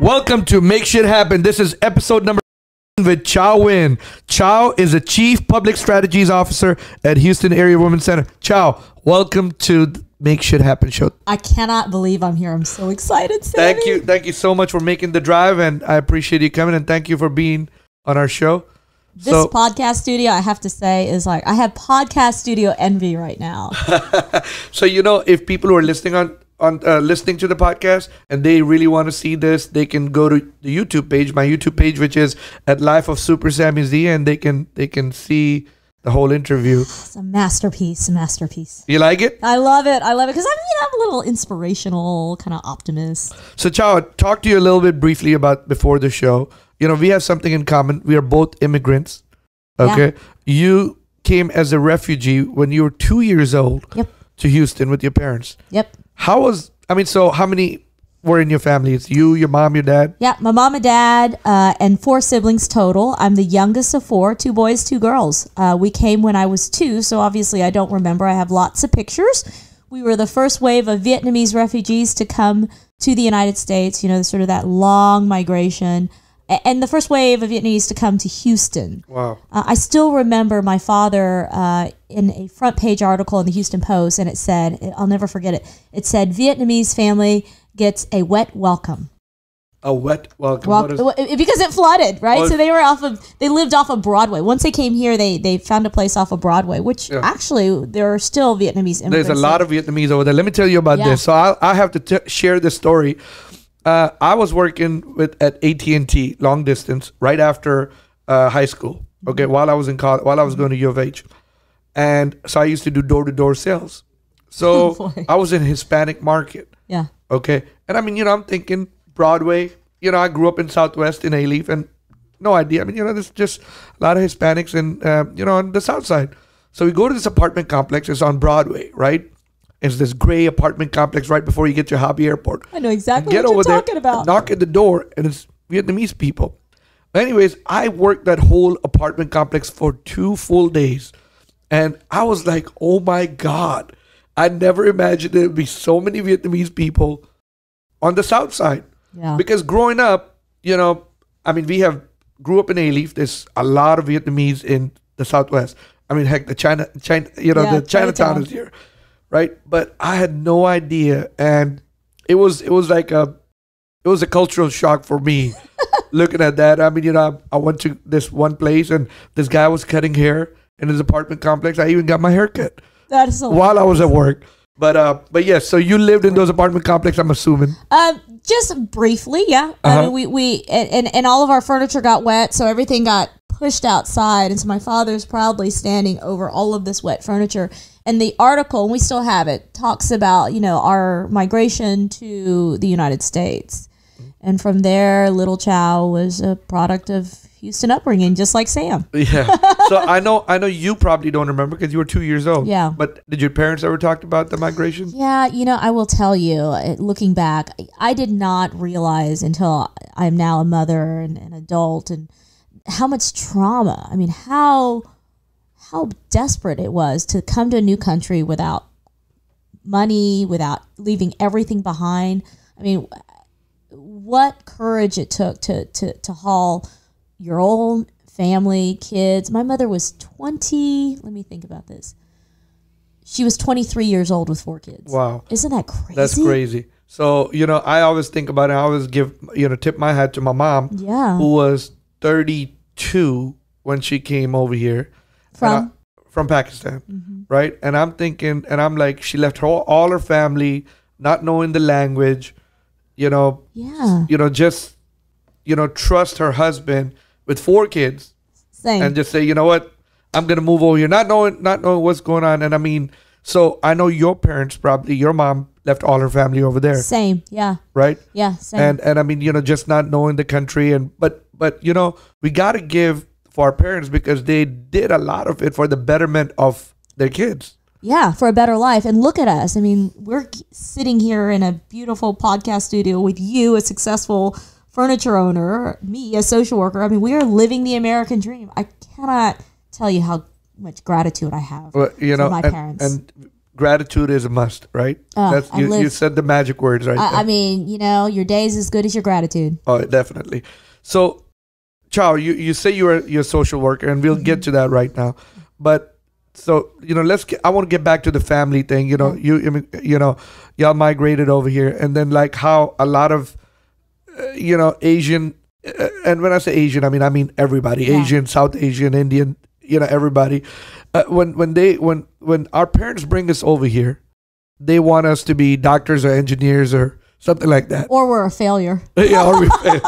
Welcome to Make Shit Happen. This is episode number with Chau Nguyen. Chau is a Chief Public Strategies Officer at Houston Area Women's Center. Chau, welcome to the Make Shit Happen show. I cannot believe I'm here. I'm so excited, Sammy. Thank you so much for making the drive, and I appreciate you coming, and thank you for being on our show. This podcast studio, I have to say, is like, I have podcast studio envy right now. So, you know, if people who are listening listening to the podcast and they really want to see this, they can go to the YouTube page, my YouTube page, which is at Life of Super Sammy Z, and they can see the whole interview. It's a masterpiece. You like it? I love it because I'm a little inspirational, kind of optimist. So, Chau, talk to you a little bit briefly about before the show. You know, we have something in common. We are both immigrants. Okay, yeah. You came as a refugee when you were 2 years old. Yep. To Houston with your parents. Yep. So how many were in your family? It's you, your mom, your dad? Yeah, my mom and dad and 4 siblings total. I'm the youngest of 4, 2 boys, 2 girls. We came when I was 2, so obviously I don't remember. I have lots of pictures. We were the first wave of Vietnamese refugees to come to the United States, you know, sort of that long migration. And the first wave of Vietnamese to come to Houston. Wow. I still remember my father in a front page article in the Houston Post, and it said, I'll never forget it. It said, Vietnamese family gets a wet welcome. A wet welcome? Because it flooded, right? So they lived off of Broadway. Once they came here, they found a place off of Broadway, which actually there are still Vietnamese immigrants. There's a lot of Vietnamese over there. Let me tell you about this. So I have to share this story. I was working at AT&T long distance right after high school. Okay, while I was in college, while I was going to U of H, and so I used to do door-to-door sales. So I was in Hispanic market. Yeah. Okay, and I mean, you know, I'm thinking Broadway. You know, I grew up in Southwest in Alief, and no idea. I mean, you know, there's just a lot of Hispanics in on the South Side. So we go to this apartment complex. It's on Broadway, right? It's this gray apartment complex right before you get to Hobby Airport. I know exactly what you're talking about. Knock at the door, and it's Vietnamese people. Anyways, I worked that whole apartment complex for 2 full days. And I was like, oh my God. I never imagined there would be so many Vietnamese people on the South Side. Yeah. Because growing up, you know, I mean, grew up in Alief. There's a lot of Vietnamese in the Southwest. I mean, heck, the Chinatown is here. Right, but I had no idea, and it was a cultural shock for me looking at that. I mean, you know, I went to this one place, and this guy was cutting hair in his apartment complex. I even got my hair cut while I was at work. But yes, so you lived in those apartment complexes, I'm assuming. Just briefly, yeah. I mean, we all of our furniture got wet, so everything got pushed outside, and so my father's proudly standing over all of this wet furniture. And the article, and we still have it, talks about, you know, our migration to the United States. And from there, little Chau was a product of Houston upbringing, just like Sam. Yeah. So I know you probably don't remember because you were 2 years old. Yeah. But did your parents ever talk about the migration? Yeah. You know, I will tell you, looking back, I did not realize until I'm now a mother and an adult, and how much trauma. I mean, how desperate it was to come to a new country without money, without leaving everything behind. I mean, what courage it took to haul your own family, kids. My mother was 20. Let me think about this. She was 23 years old with 4 kids. Wow. Isn't that crazy? That's crazy. So, you know, I always think about it. I always tip my hat to my mom, who was 32 when she came over here. From Pakistan, right? And I'm thinking, and I'm like, she left all her family, not knowing the language, trust her husband with 4 kids. Same. And just say, you know what, I'm gonna move over here, not knowing what's going on. And I mean, so I know your parents, probably your mom left all her family over there. Same, yeah. Right? Yeah, same. And I mean, you know, just not knowing the country, but you know, we gotta give for our parents because they did a lot of it for the betterment of their kids. Yeah, for a better life. And look at us. I mean, we're sitting here in a beautiful podcast studio with you, a successful furniture owner, me, a social worker. I mean, we are living the American dream. I cannot tell you how much gratitude I have for my parents. And gratitude is a must, right? That's you said the magic words, right? I mean, your day is as good as your gratitude. Oh, definitely. So, Chau, you say you're a social worker, and we'll get to that right now. But so I want to get back to the family thing. Y'all migrated over here, and then like how a lot of Asian, and when I say Asian, I mean everybody, Asian, South Asian, Indian, everybody. When our parents bring us over here, they want us to be doctors or engineers or something like that. Or we're a failure. Yeah, or we're failure.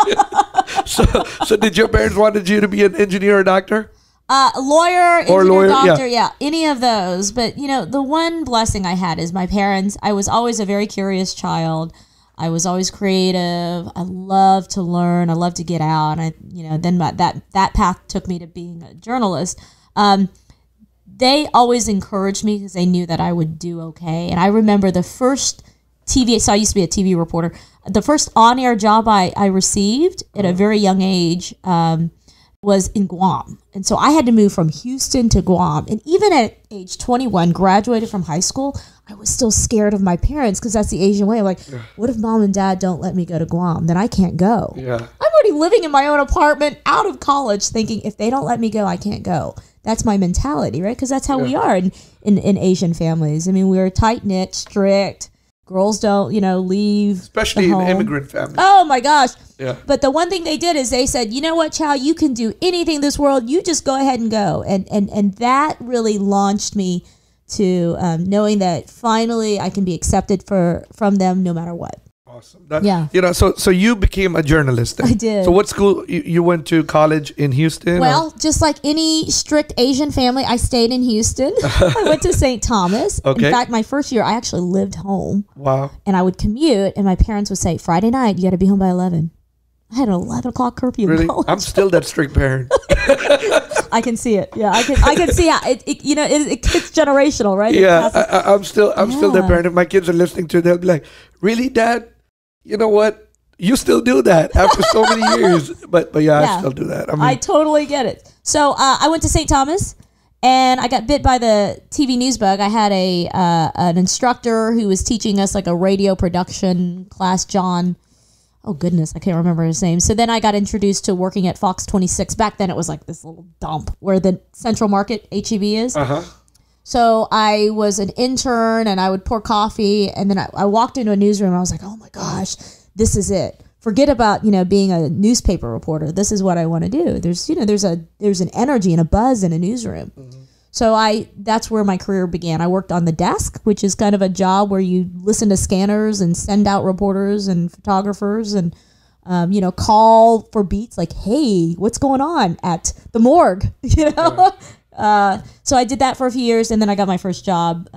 So did your parents wanted you to be an engineer or doctor? Lawyer, engineer, doctor, any of those. But the one blessing I had is my parents. I was always a very curious child. I was always creative. I love to learn. I love to get out. And then that path took me to being a journalist. They always encouraged me because they knew that I would do okay. And I remember the first TV, so I used to be a TV reporter. The first on-air job I received at a very young age was in Guam. And so I had to move from Houston to Guam. And even at age 21, graduated from high school, I was still scared of my parents because that's the Asian way. Like, what if mom and dad don't let me go to Guam? Then I can't go. Yeah. I'm already living in my own apartment out of college thinking if they don't let me go, I can't go. That's my mentality, right? Because that's how we are in Asian families. I mean, we're tight-knit, strict. Girls don't, leave. Especially in immigrant families. Oh, my gosh. Yeah. But the one thing they did is they said, you know what, Chau, you can do anything in this world. You just go ahead and go. And that really launched me to knowing that finally I can be accepted from them no matter what. Awesome. So you became a journalist then. I did. So what school you went to college in Houston? Well, just like any strict Asian family, I stayed in Houston. I went to St. Thomas. Okay. In fact, my first year, I actually lived home. Wow. And I would commute, and my parents would say, Friday night, you got to be home by 11. I had an 11 o'clock curfew. Really? I'm still that strict parent. I can see it. Yeah, I can see how it's generational, right? Yeah, I'm still that parent. If my kids are listening to it, they'll be like, "Really, Dad? You know what? You still do that after so many years." But I still do that. I totally get it. So I went to St. Thomas, and I got bit by the TV news bug. I had an instructor who was teaching us like a radio production class, John. Oh, goodness, I can't remember his name. So then I got introduced to working at Fox 26. Back then, it was like this little dump where the Central Market, HEB, is. Uh-huh. So I was an intern, and I would pour coffee, and then I walked into a newsroom, and I was like, oh, my gosh, this is it. Forget about, being a newspaper reporter. This is what I want to do. There's an energy and a buzz in a newsroom. Mm-hmm. So that's where my career began. I worked on the desk, which is kind of a job where you listen to scanners and send out reporters and photographers and, call for beats like, hey, what's going on at the morgue, Yeah. So I did that for a few years, and then I got my first job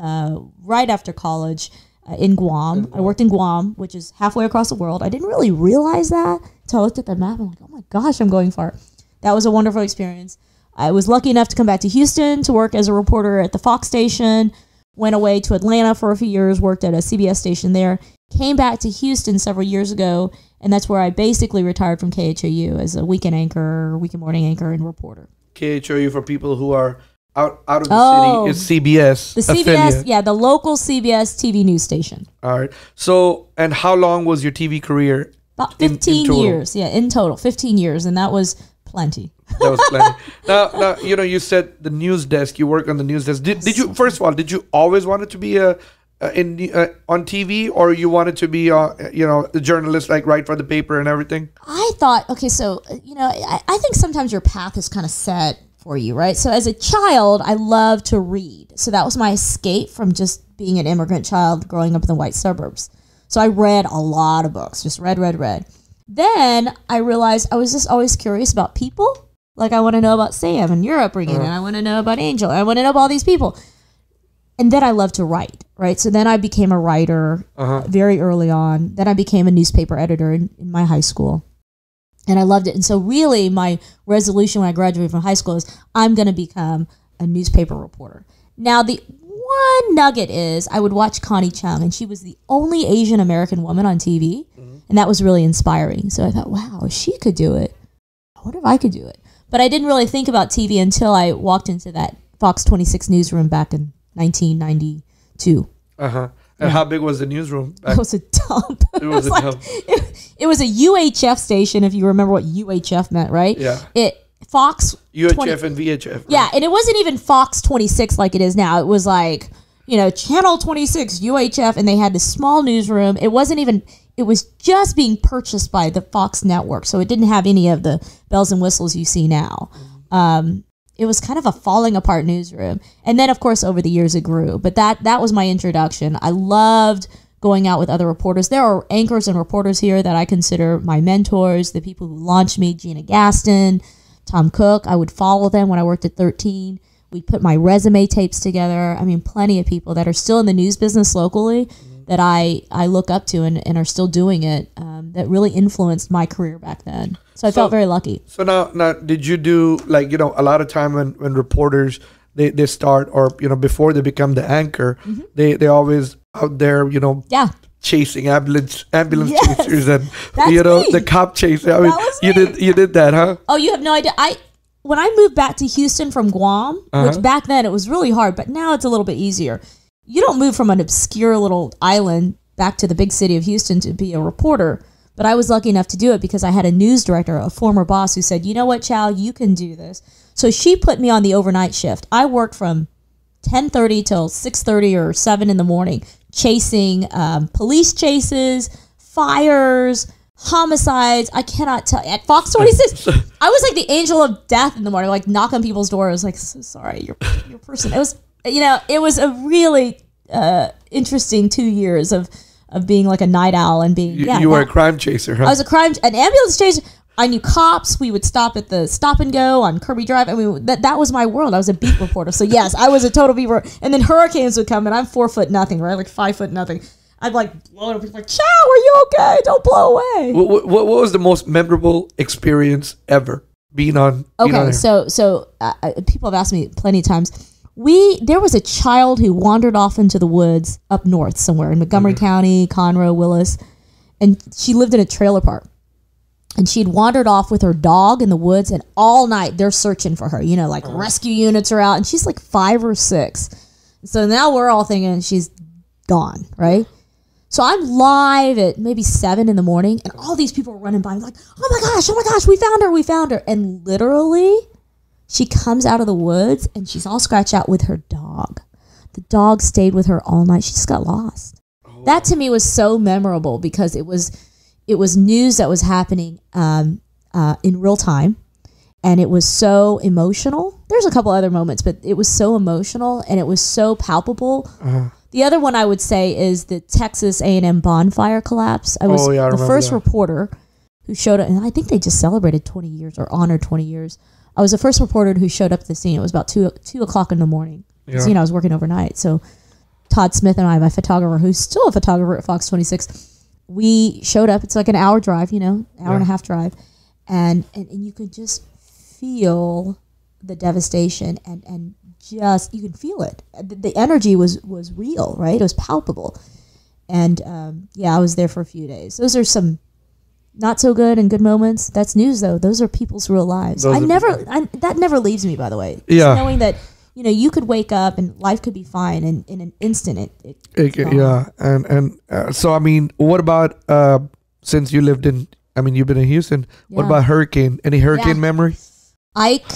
right after college in Guam. I worked in Guam, which is halfway across the world. I didn't really realize that until I looked at the map. I'm like, oh my gosh, I'm going far. That was a wonderful experience. I was lucky enough to come back to Houston to work as a reporter at the Fox station, went away to Atlanta for a few years, worked at a CBS station there, came back to Houston several years ago, and that's where I basically retired from KHOU as a weekend morning anchor and reporter. KHOU, for people who are out of the city, is CBS. The CBS, the local CBS TV news station. All right. So, and how long was your TV career? About 15 years. Yeah, in total, 15 years, and that was plenty. That was plenty. Now, you said the news desk. You work on the news desk. Did you? First of all, did you always want it to be on TV, or you wanted to be the journalist, like write for the paper and everything? I thought, okay, so I think sometimes your path is kind of set for you, right? So as a child, I loved to read. So that was my escape from just being an immigrant child growing up in the white suburbs. So I read a lot of books, just read. Then I realized I was just always curious about people. Like, I want to know about Sam and your upbringing, and I want to know about Angel, and I want to know about all these people. And then I love to write, right? So then I became a writer very early on. Then I became a newspaper editor in my high school. And I loved it. And so really my resolution when I graduated from high school is I'm going to become a newspaper reporter. Now, the one nugget is I would watch Connie Chung, and she was the only Asian American woman on TV. Mm-hmm. And that was really inspiring. So I thought, wow, if she could do it, what if I could do it? But I didn't really think about TV until I walked into that Fox 26 newsroom back in 1990, 2. Uh-huh. And how big was the newsroom? It was a dump. It was a dump. It was a UHF station, if you remember what UHF meant, right? Yeah. Fox UHF and VHF. Right? Yeah, and it wasn't even Fox 26 like it is now. It was like, Channel 26, UHF, and they had this small newsroom. It was just being purchased by the Fox network, so it didn't have any of the bells and whistles you see now. It was kind of a falling apart newsroom. And then, of course, over the years it grew. But that was my introduction. I loved going out with other reporters. There are anchors and reporters here that I consider my mentors, the people who launched me, Gina Gaston, Tom Cook. I would follow them when I worked at 13. We'd put my resume tapes together. I mean, plenty of people that are still in the news business locally that I look up to and are still doing it, that really influenced my career back then. So I felt very lucky. So now did you do, a lot of time when reporters, they start, or, before they become the anchor, they always out there, chasing ambulance chasers and, the cop chaser. I mean, you did that, huh? Oh, you have no idea. When I moved back to Houston from Guam, which back then it was really hard, but now it's a little bit easier. You don't move from an obscure little island back to the big city of Houston to be a reporter. But I was lucky enough to do it because I had a news director, a former boss, who said, you know what, Chau, you can do this. So she put me on the overnight shift. I worked from 10:30 till 6:30 or 7 in the morning, chasing police chases, fires, homicides. I cannot tell. At Fox 26, I was like the angel of death in the morning, like knock on people's door. I was like, so sorry, your person. It was, it was a really interesting 2 years of being like a night owl and being. You were a crime chaser, huh? I was an ambulance chaser. I knew cops. We would stop at the stop and go on Kirby Drive. I mean, that was my world. I was a beat reporter. So yes, I was a total beat reporter. And then hurricanes would come, and I'm 4'0", right? Like 5'0". I'd like blow it up. Like, Chau, are you okay? Don't blow away. What was the most memorable experience ever being on? Okay, so people have asked me plenty of times. There was a child who wandered off into the woods up north somewhere in Montgomery County, Conroe, Willis, and she lived in a trailer park. And she'd wandered off with her dog in the woods, and all night they're searching for her. Rescue units are out, and she's like 5 or 6. So now we're all thinking she's gone, right? So I'm live at maybe 7 in the morning, and all these people are running by me like, oh my gosh, we found her. And literally, she comes out of the woods, and she's all scratched out with her dog. The dog stayed with her all night. She just got lost. Oh. That to me was so memorable because it was news that was happening in real time, and it was so emotional. There's a couple other moments, but it was so emotional, and it was so palpable. The other one I would say is the Texas A&M bonfire collapse. I was the first reporter who showed up, and I think they just celebrated 20 years or honored 20 years. I was the first reporter who showed up at the scene. It was about 2 o'clock in the morning. Yeah. I was working overnight. So Todd Smith and I, my photographer, who's still a photographer at Fox 26, we showed up. It's like an hour drive, hour and a half drive. And you could just feel the devastation and just, you can feel it. The energy was real, right? It was palpable. And I was there for a few days. Those are some not so good and good moments. That's news, though. Those are people's real lives. That never leaves me, by the way. Yeah. Just knowing that, you could wake up and life could be fine, and in an instant, So, I mean, what about, since you've been in Houston, what about hurricane? Any hurricane memory? Ike,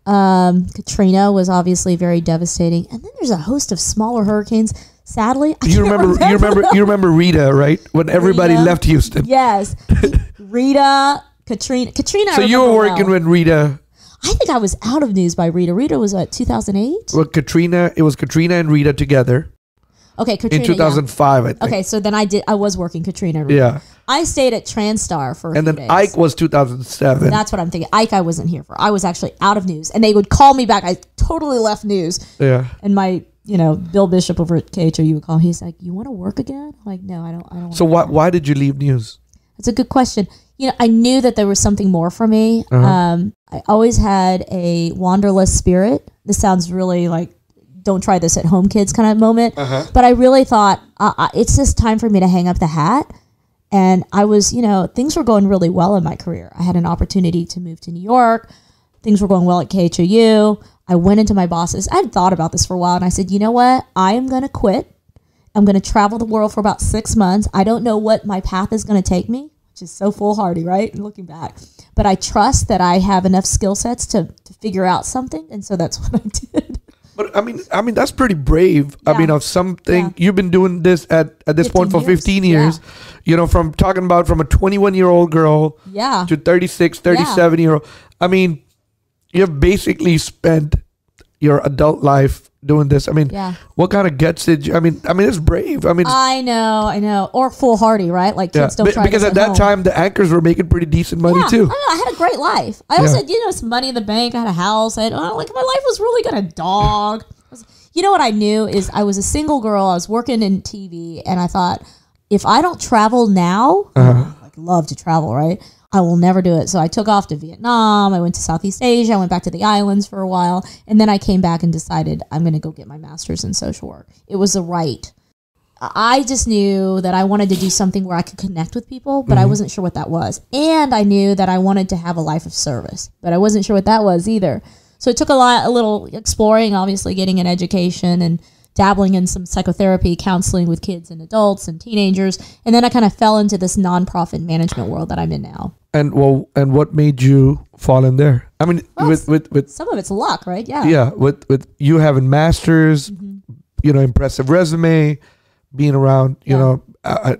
Katrina was obviously very devastating. And then there's a host of smaller hurricanes. Sadly, you remember Rita, right? When everybody left Houston. Yes. Rita, Katrina. So you were working when Rita. I think I was out of news by Rita. Rita was at 2008. Well, it was Katrina and Rita together. Okay, Katrina. In 2005, I think. Okay, so then I was working Katrina and Rita. Yeah. I stayed at TransStar for a few days. And then Ike was 2007. That's what I'm thinking. Ike I wasn't here for. I was actually out of news. And they would call me back. I totally left news. Yeah. And my, Bill Bishop over at KHOU would call. He's like, you want to work again? I'm like, no, I don't. So why did you leave news? That's a good question. I knew that there was something more for me. I always had a wanderlust spirit. This sounds really like, don't try this at home, kids kind of moment. But I really thought, it's just time for me to hang up the hat. And I was, things were going really well in my career. I had an opportunity to move to New York. Things were going well at KHOU. I went into my bosses. I had thought about this for a while, and I said, you know what? I am going to quit. I'm going to travel the world for about 6 months. I don't know what my path is going to take me, which is so foolhardy, right? Looking back. But I trust that I have enough skill sets to figure out something. And so that's what I did. But I mean, that's pretty brave. Yeah. I mean, of something you've been doing this at this point for 15 years, you know, from talking about from a 21-year-old girl to 36, 37-year-old. I mean, you've basically spent your adult life doing this. I mean, what kind of guts did you, I mean, it's brave. I mean, I know. Or foolhardy, right? Like kids don't try because at that time, the anchors were making pretty decent money too. I had a great life. I also had, some money in the bank. I had a house. My life was really good. A dog. You know what I knew is I was a single girl. I was working in TV, and I thought, if I don't travel now, I love to travel, right? I will never do it. So I took off to Vietnam. I went to Southeast Asia. I went back to the islands for a while. And then I came back and decided I'm going to go get my master's in social work. It was the right. I just knew that I wanted to do something where I could connect with people, but I wasn't sure what that was. And I knew that I wanted to have a life of service, but I wasn't sure what that was either. So it took a little exploring, obviously getting an education and dabbling in some psychotherapy, counseling with kids and adults and teenagers. And then I kind of fell into this nonprofit management world that I'm in now. And what made you fall in there? I mean, with some of it's luck, right? Yeah. Yeah. With you having masters, impressive resume, being around, a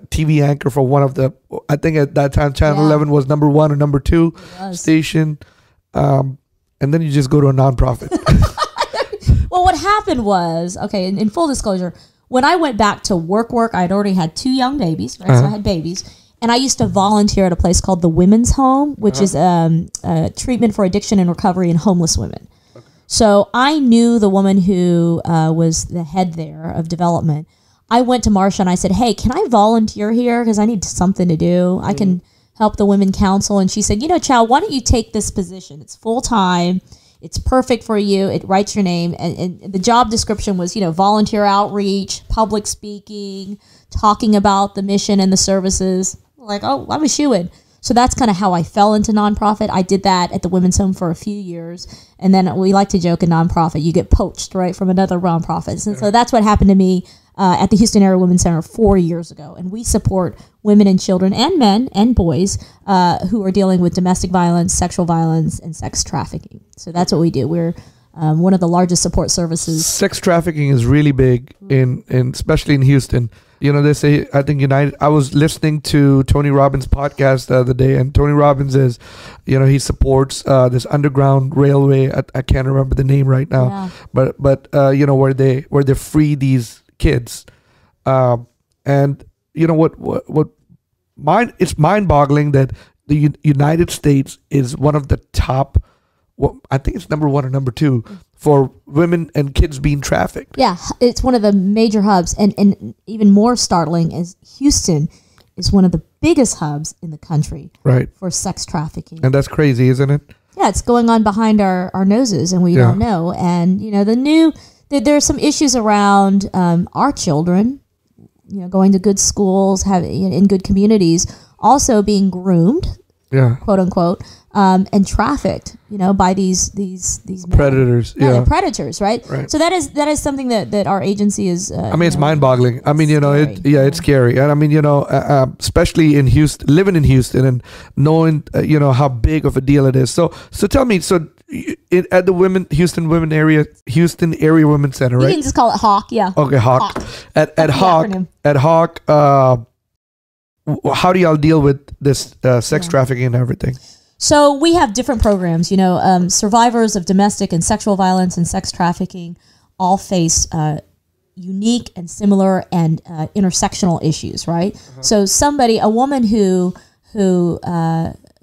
TV anchor for one of the, I think at that time, Channel 11 was number 1 or number 2 station. And then you just go to a nonprofit. Well, what happened was, in full disclosure, when I went back to work, I had already had 2 young babies, right? So I had babies. And I used to volunteer at a place called the Women's Home, which is treatment for addiction and recovery in homeless women. Okay. So I knew the woman who was the head there of development. I went to Marsha and I said, hey, can I volunteer here? Because I need something to do. I can help the women counsel. And she said, Chau, why don't you take this position? It's full-time. It's perfect for you. It writes your name. And the job description was, volunteer outreach, public speaking, talking about the mission and the services. Like, oh, I'm a shoo-in. So that's kind of how I fell into nonprofit. I did that at the Women's Home for a few years. And then we like to joke in nonprofit, you get poached, right, from another nonprofit. And so that's what happened to me at the Houston Area Women's Center 4 years ago. And we support women and children and men and boys who are dealing with domestic violence, sexual violence, and sex trafficking. So that's what we do. We're one of the largest support services. Sex trafficking is really big, in especially in Houston. They say, I think I was listening to Tony Robbins' podcast the other day, and Tony Robbins is, he supports this underground railway. I can't remember the name right now, but where they free these kids, and it's mind-boggling that the United States is one of the top. Well, I think it's number 1 or number 2 for women and kids being trafficked. Yeah, it's one of the major hubs. And even more startling is Houston is one of the biggest hubs in the country for sex trafficking. And that's crazy, isn't it? Yeah, it's going on behind our noses and we don't know. And, there are some issues around our children, going to good schools, in good communities, also being groomed, quote unquote, and trafficked, by these predators. They're predators, right? So that is something that our agency is. It's mind-boggling. It's scary, and especially in Houston, living in Houston, and knowing how big of a deal it is. So tell me, at the Houston Area Women's Center, right? You can just call it Hawk, yeah. Okay, Hawk. At Hawk, how do y'all deal with this sex trafficking and everything? So we have different programs. Survivors of domestic and sexual violence and sex trafficking all face unique and similar and intersectional issues, right? So a woman who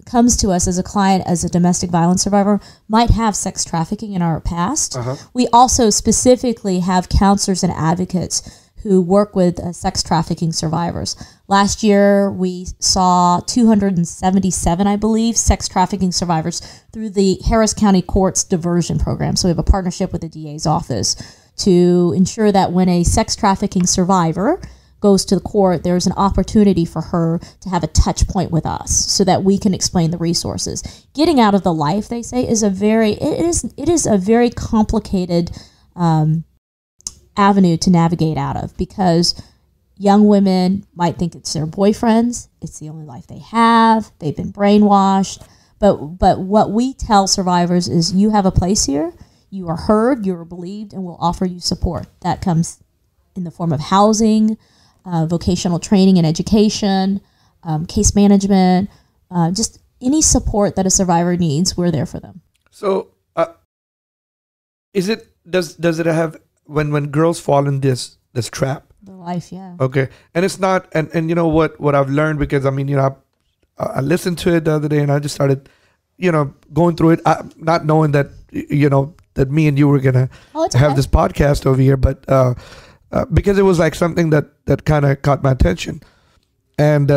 comes to us as a client as a domestic violence survivor might have sex trafficking in our past. We also specifically have counselors and advocates who work with sex trafficking survivors. Last year, we saw 277, I believe, sex trafficking survivors through the Harris County Courts Diversion Program. So we have a partnership with the DA's office to ensure that when a sex trafficking survivor goes to the court, there's an opportunity for her to have a touch point with us so that we can explain the resources. Getting out of the life, they say, is a very complicated avenue to navigate out of, because Young women might think it's their boyfriends. It's the only life they have. They've been brainwashed. But what we tell survivors is you have a place here. You are heard. You are believed, and we'll offer you support. That comes in the form of housing, vocational training and education, case management, just any support that a survivor needs. We're there for them. So, does it have when girls fall in this trap? The life, yeah. Okay, and it's not, and you know what I've learned, because I mean, you know, I listened to it the other day, and I just started, you know, going through it, not knowing that, you know, that me and you were gonna have this podcast over here, but because it was like something that kind of caught my attention, and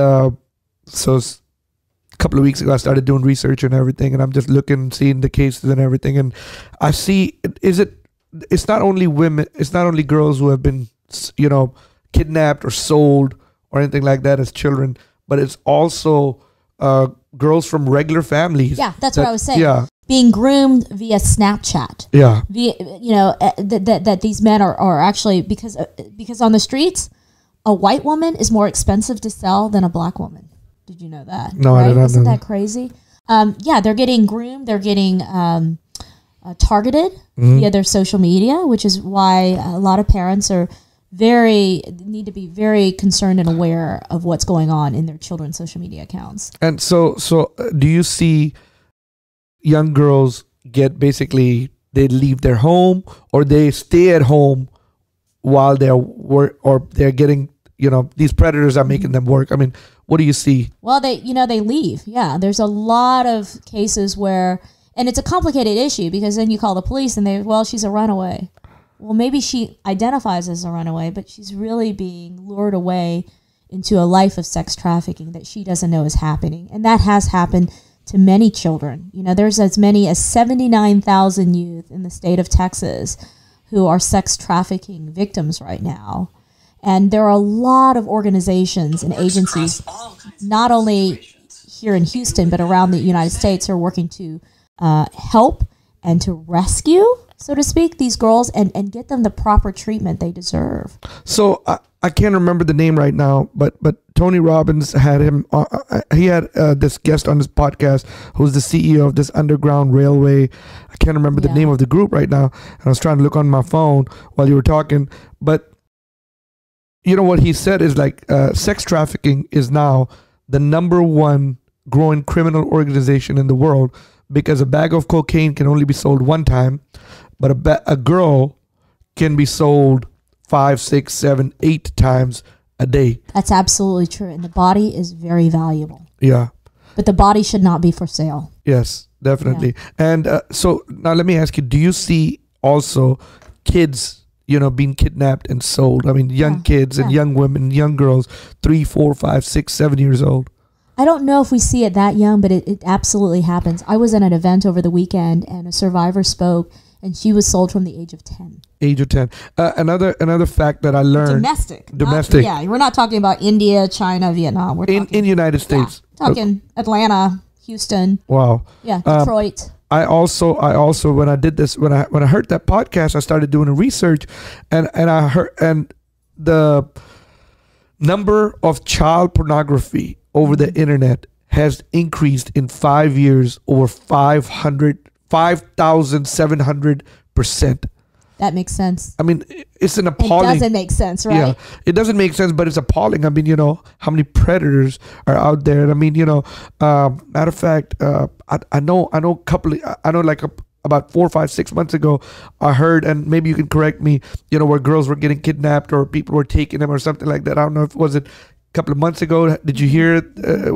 so a couple of weeks ago I started doing research and everything, and I'm just looking, seeing the cases and everything, and I see it's not only women, it's not only girls who have been, you know, kidnapped or sold or anything like that as children, but it's also girls from regular families. Yeah, that's what I was saying. Yeah. Being groomed via Snapchat. Yeah. Via, you know, that these men are actually, because on the streets, a white woman is more expensive to sell than a black woman. Did you know that? No, right? I did not. Isn't that crazy? Yeah, they're getting groomed. They're getting targeted via their social media, which is why a lot of parents need to be very concerned and aware of what's going on in their children's social media accounts. And so do you see young girls get, basically they leave their home or they stay at home while they're or they're getting, you know, these predators are making them work? I mean, what do you see? Well, they leave. Yeah, there's a lot of cases where, and it's a complicated issue because then you call the police and she's a runaway. Well, maybe she identifies as a runaway, but she's really being lured away into a life of sex trafficking that she doesn't know is happening. And that has happened to many children. You know, there's as many as 79,000 youth in the state of Texas who are sex trafficking victims right now. And there are a lot of organizations and agencies, not only here in Houston, but around the United States, who are working to help and to rescue, so to speak, these girls and get them the proper treatment they deserve. So I can't remember the name right now, but Tony Robbins had him. He had this guest on his podcast who's the CEO of this underground railway. I can't remember the name of the group right now. And I was trying to look on my phone while you were talking. But you know what he said is like sex trafficking is now the #1 growing criminal organization in the world, because a bag of cocaine can only be sold one time, but a girl can be sold 5, 6, 7, 8 times a day. That's absolutely true. And the body is very valuable. Yeah. But the body should not be for sale. Yes, definitely. Yeah. And so now let me ask you, do you see also kids, you know, being kidnapped and sold? I mean, young kids and young women, young girls, 3, 4, 5, 6, 7 years old. I don't know if we see it that young, but it absolutely happens. I was at an event over the weekend and a survivor spoke, and she was sold from the age of 10. Age of 10. Another fact that I learned. Domestic. Domestic. We're not talking about India, China, Vietnam. We're talking in United States. Talking Atlanta, Houston. Wow. Yeah, Detroit. I also when I did this, when I heard that podcast, I started doing research, and I heard, and the number of child pornography over the internet has increased in 5 years over 5,700%. That makes sense. I mean, it's an appalling. It doesn't make sense, right? Yeah, it doesn't make sense, but it's appalling. I mean, you know, how many predators are out there? And I mean, you know, matter of fact, I know like about 4, 5, 6 months ago, I heard, and maybe you can correct me, you know, where girls were getting kidnapped or people were taking them or something like that. I don't know if it was a couple of months ago. Did you hear it?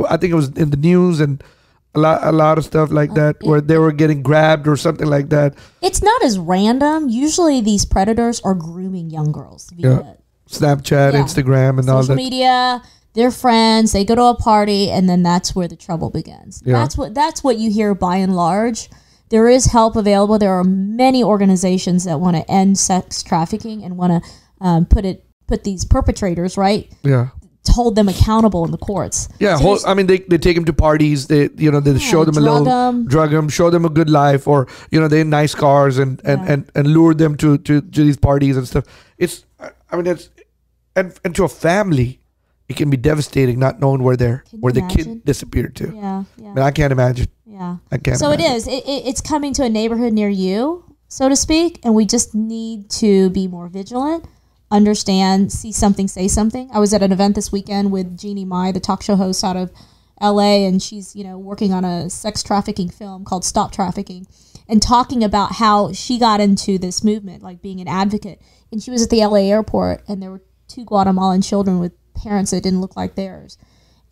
I think it was in the news and a lot of stuff like that, where they were getting grabbed or something like that. It's not as random. Usually these predators are grooming young girls via Snapchat, Instagram, and all that. Social media, they're friends, they go to a party, and then that's where the trouble begins. Yeah. That's what you hear by and large. There is help available. There are many organizations that want to end sex trafficking and want to put these perpetrators, right? Yeah. Hold them accountable in the courts. Yeah, so I mean, they take them to parties. They show them drug them, show them a good life, or you know, they in nice cars and lure them to these parties and stuff. and to a family, it can be devastating not knowing where the imagine? kid disappeared to. Yeah. I mean, I can't imagine. Yeah. I can't. So imagine. it is. It's coming to a neighborhood near you, so to speak, and we just need to be more vigilant. Understand, see something, say something. I was at an event this weekend with Jeannie Mai, the talk show host out of LA, and she's, working on a sex trafficking film called Stop Trafficking, and talking about how she got into this movement, like being an advocate. And she was at the LA airport, and there were 2 Guatemalan children with parents that didn't look like theirs.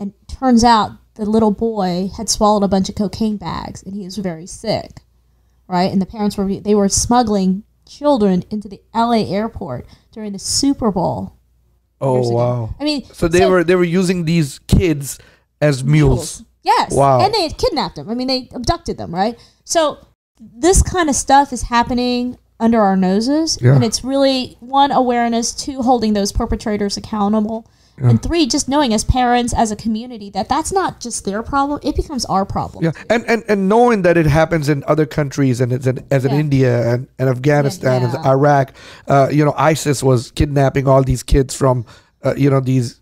And turns out the little boy had swallowed a bunch of cocaine bags, and he was very sick, right? And the parents were smuggling children into the LA airport during the Super Bowl. Oh wow! I mean, so they were using these kids as mules. Yes. Wow. And they had kidnapped them. I mean, they abducted them, right? So this kind of stuff is happening under our noses, and it's really 1, awareness, 2, holding those perpetrators accountable. Yeah. And 3, just knowing as parents, as a community, that that's not just their problem; it becomes our problem. Yeah, and knowing that it happens in other countries, and it's in India and Afghanistan and Iraq. ISIS was kidnapping all these kids from these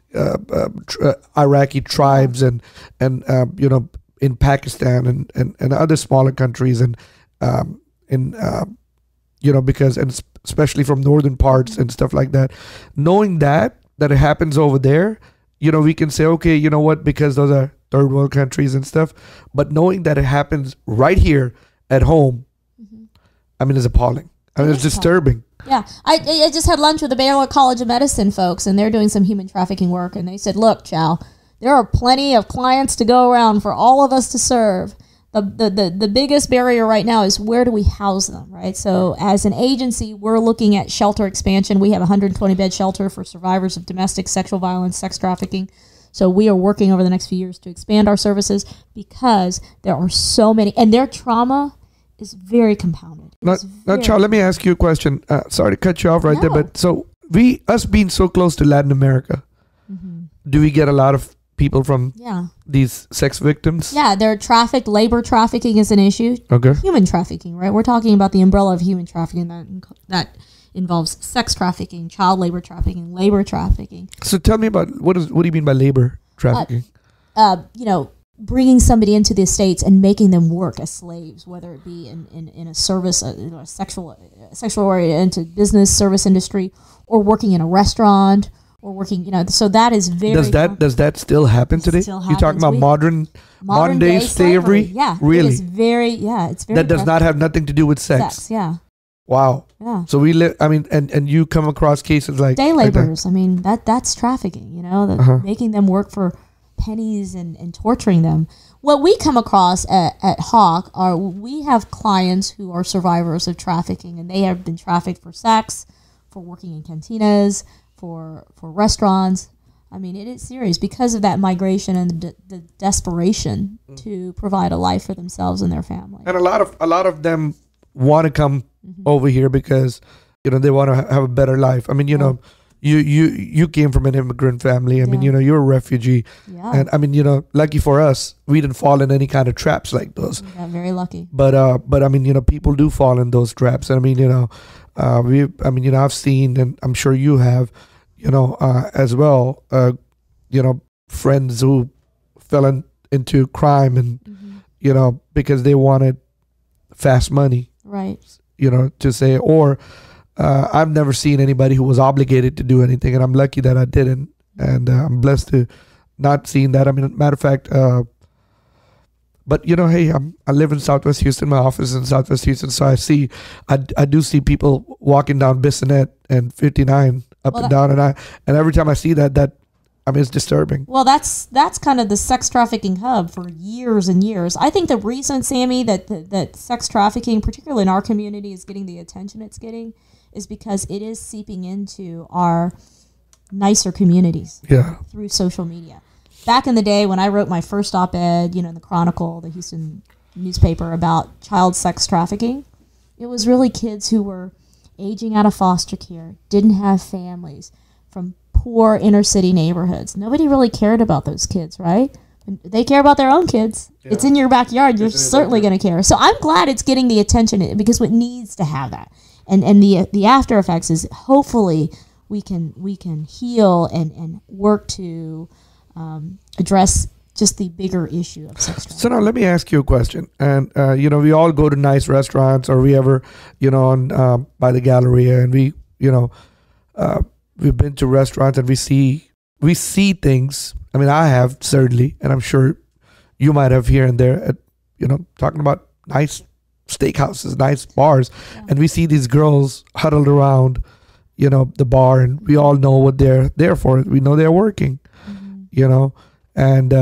Iraqi tribes and in Pakistan and other smaller countries and because and especially from northern parts and stuff like that. Knowing that it happens over there, we can say, okay, you know what, because those are third world countries and stuff. But knowing that it happens right here at home, I mean, it's appalling. I mean, it's disturbing. Yeah. I just had lunch with the Baylor College of Medicine folks, and they're doing some human trafficking work. And they said, look, Chau, there are plenty of clients to go around for all of us to serve. The biggest barrier right now is where do we house them, right? So as an agency, we're looking at shelter expansion. We have a 120-bed shelter for survivors of domestic sexual violence, sex trafficking. So we are working over the next few years to expand our services because there are so many, and their trauma is very compounded. Now, Chau, let me ask you a question. Sorry to cut you off right there, but so us being so close to Latin America, do we get a lot of people from these sex victims? Yeah, they're trafficked. Labor trafficking is an issue. Okay. Human trafficking, right? We're talking about the umbrella of human trafficking that involves sex trafficking, child labor trafficking. So tell me about what do you mean by labor trafficking? Bringing somebody into the States and making them work as slaves, whether it be in a service, a sexual oriented business service industry, or working in a restaurant. Or working, so that is very. Does that still happen today? You're talking about modern day slavery? Yeah, really. It is very, it's very. That does not have nothing to do with sex. Yeah. Wow. Yeah. So we live. I mean, and you come across cases like day laborers. I mean, that's trafficking. Making them work for pennies and torturing them. What we come across at Hawk we have clients who are survivors of trafficking, and they have been trafficked for sex, for working in cantinas, for restaurants. I mean, it is serious because of that migration and the desperation to provide a life for themselves and their family. And a lot of them want to come over here because they want to have a better life. I mean, you came from an immigrant family. I mean, you're a refugee, and I mean, lucky for us, we didn't fall in any kind of traps like those. We got very lucky. But I mean, people do fall in those traps. And I mean, I've seen, and I'm sure you have, as well, friends who fell into crime and, because they wanted fast money. Right. To say, or I've never seen anybody who was obligated to do anything, and I'm lucky that I didn't. And I'm blessed to not seeing that. I mean, matter of fact, but hey, I live in Southwest Houston. My office is in Southwest Houston, so I do see people walking down Bissonnette and 59 and down, and every time I see that I mean, it's disturbing. Well, that's kind of the sex trafficking hub for years and years. I think the reason, Sammy, that sex trafficking, particularly in our community, is getting the attention it's getting, is because it is seeping into our nicer communities through social media. Back in the day when I wrote my first op-ed, in the Chronicle, the Houston newspaper, about child sex trafficking, it was really kids who were aging out of foster care, didn't have families, from poor inner city neighborhoods. Nobody really cared about those kids, right? They care about their own kids. Yeah. It's in your backyard. You're certainly going to care. So I'm glad it's getting the attention because it needs to have that. And the after effects is hopefully we can heal and work to address just the bigger issue of sex trafficking. So now let me ask you a question. And, we all go to nice restaurants, or we ever, on by the Galleria, and we, we've been to restaurants and we see things. I mean, I have certainly, and I'm sure you might have here and there at, talking about nice steakhouses, nice bars. Yeah. And we see these girls huddled around, the bar, and we all know what they're there for. We know they're working, and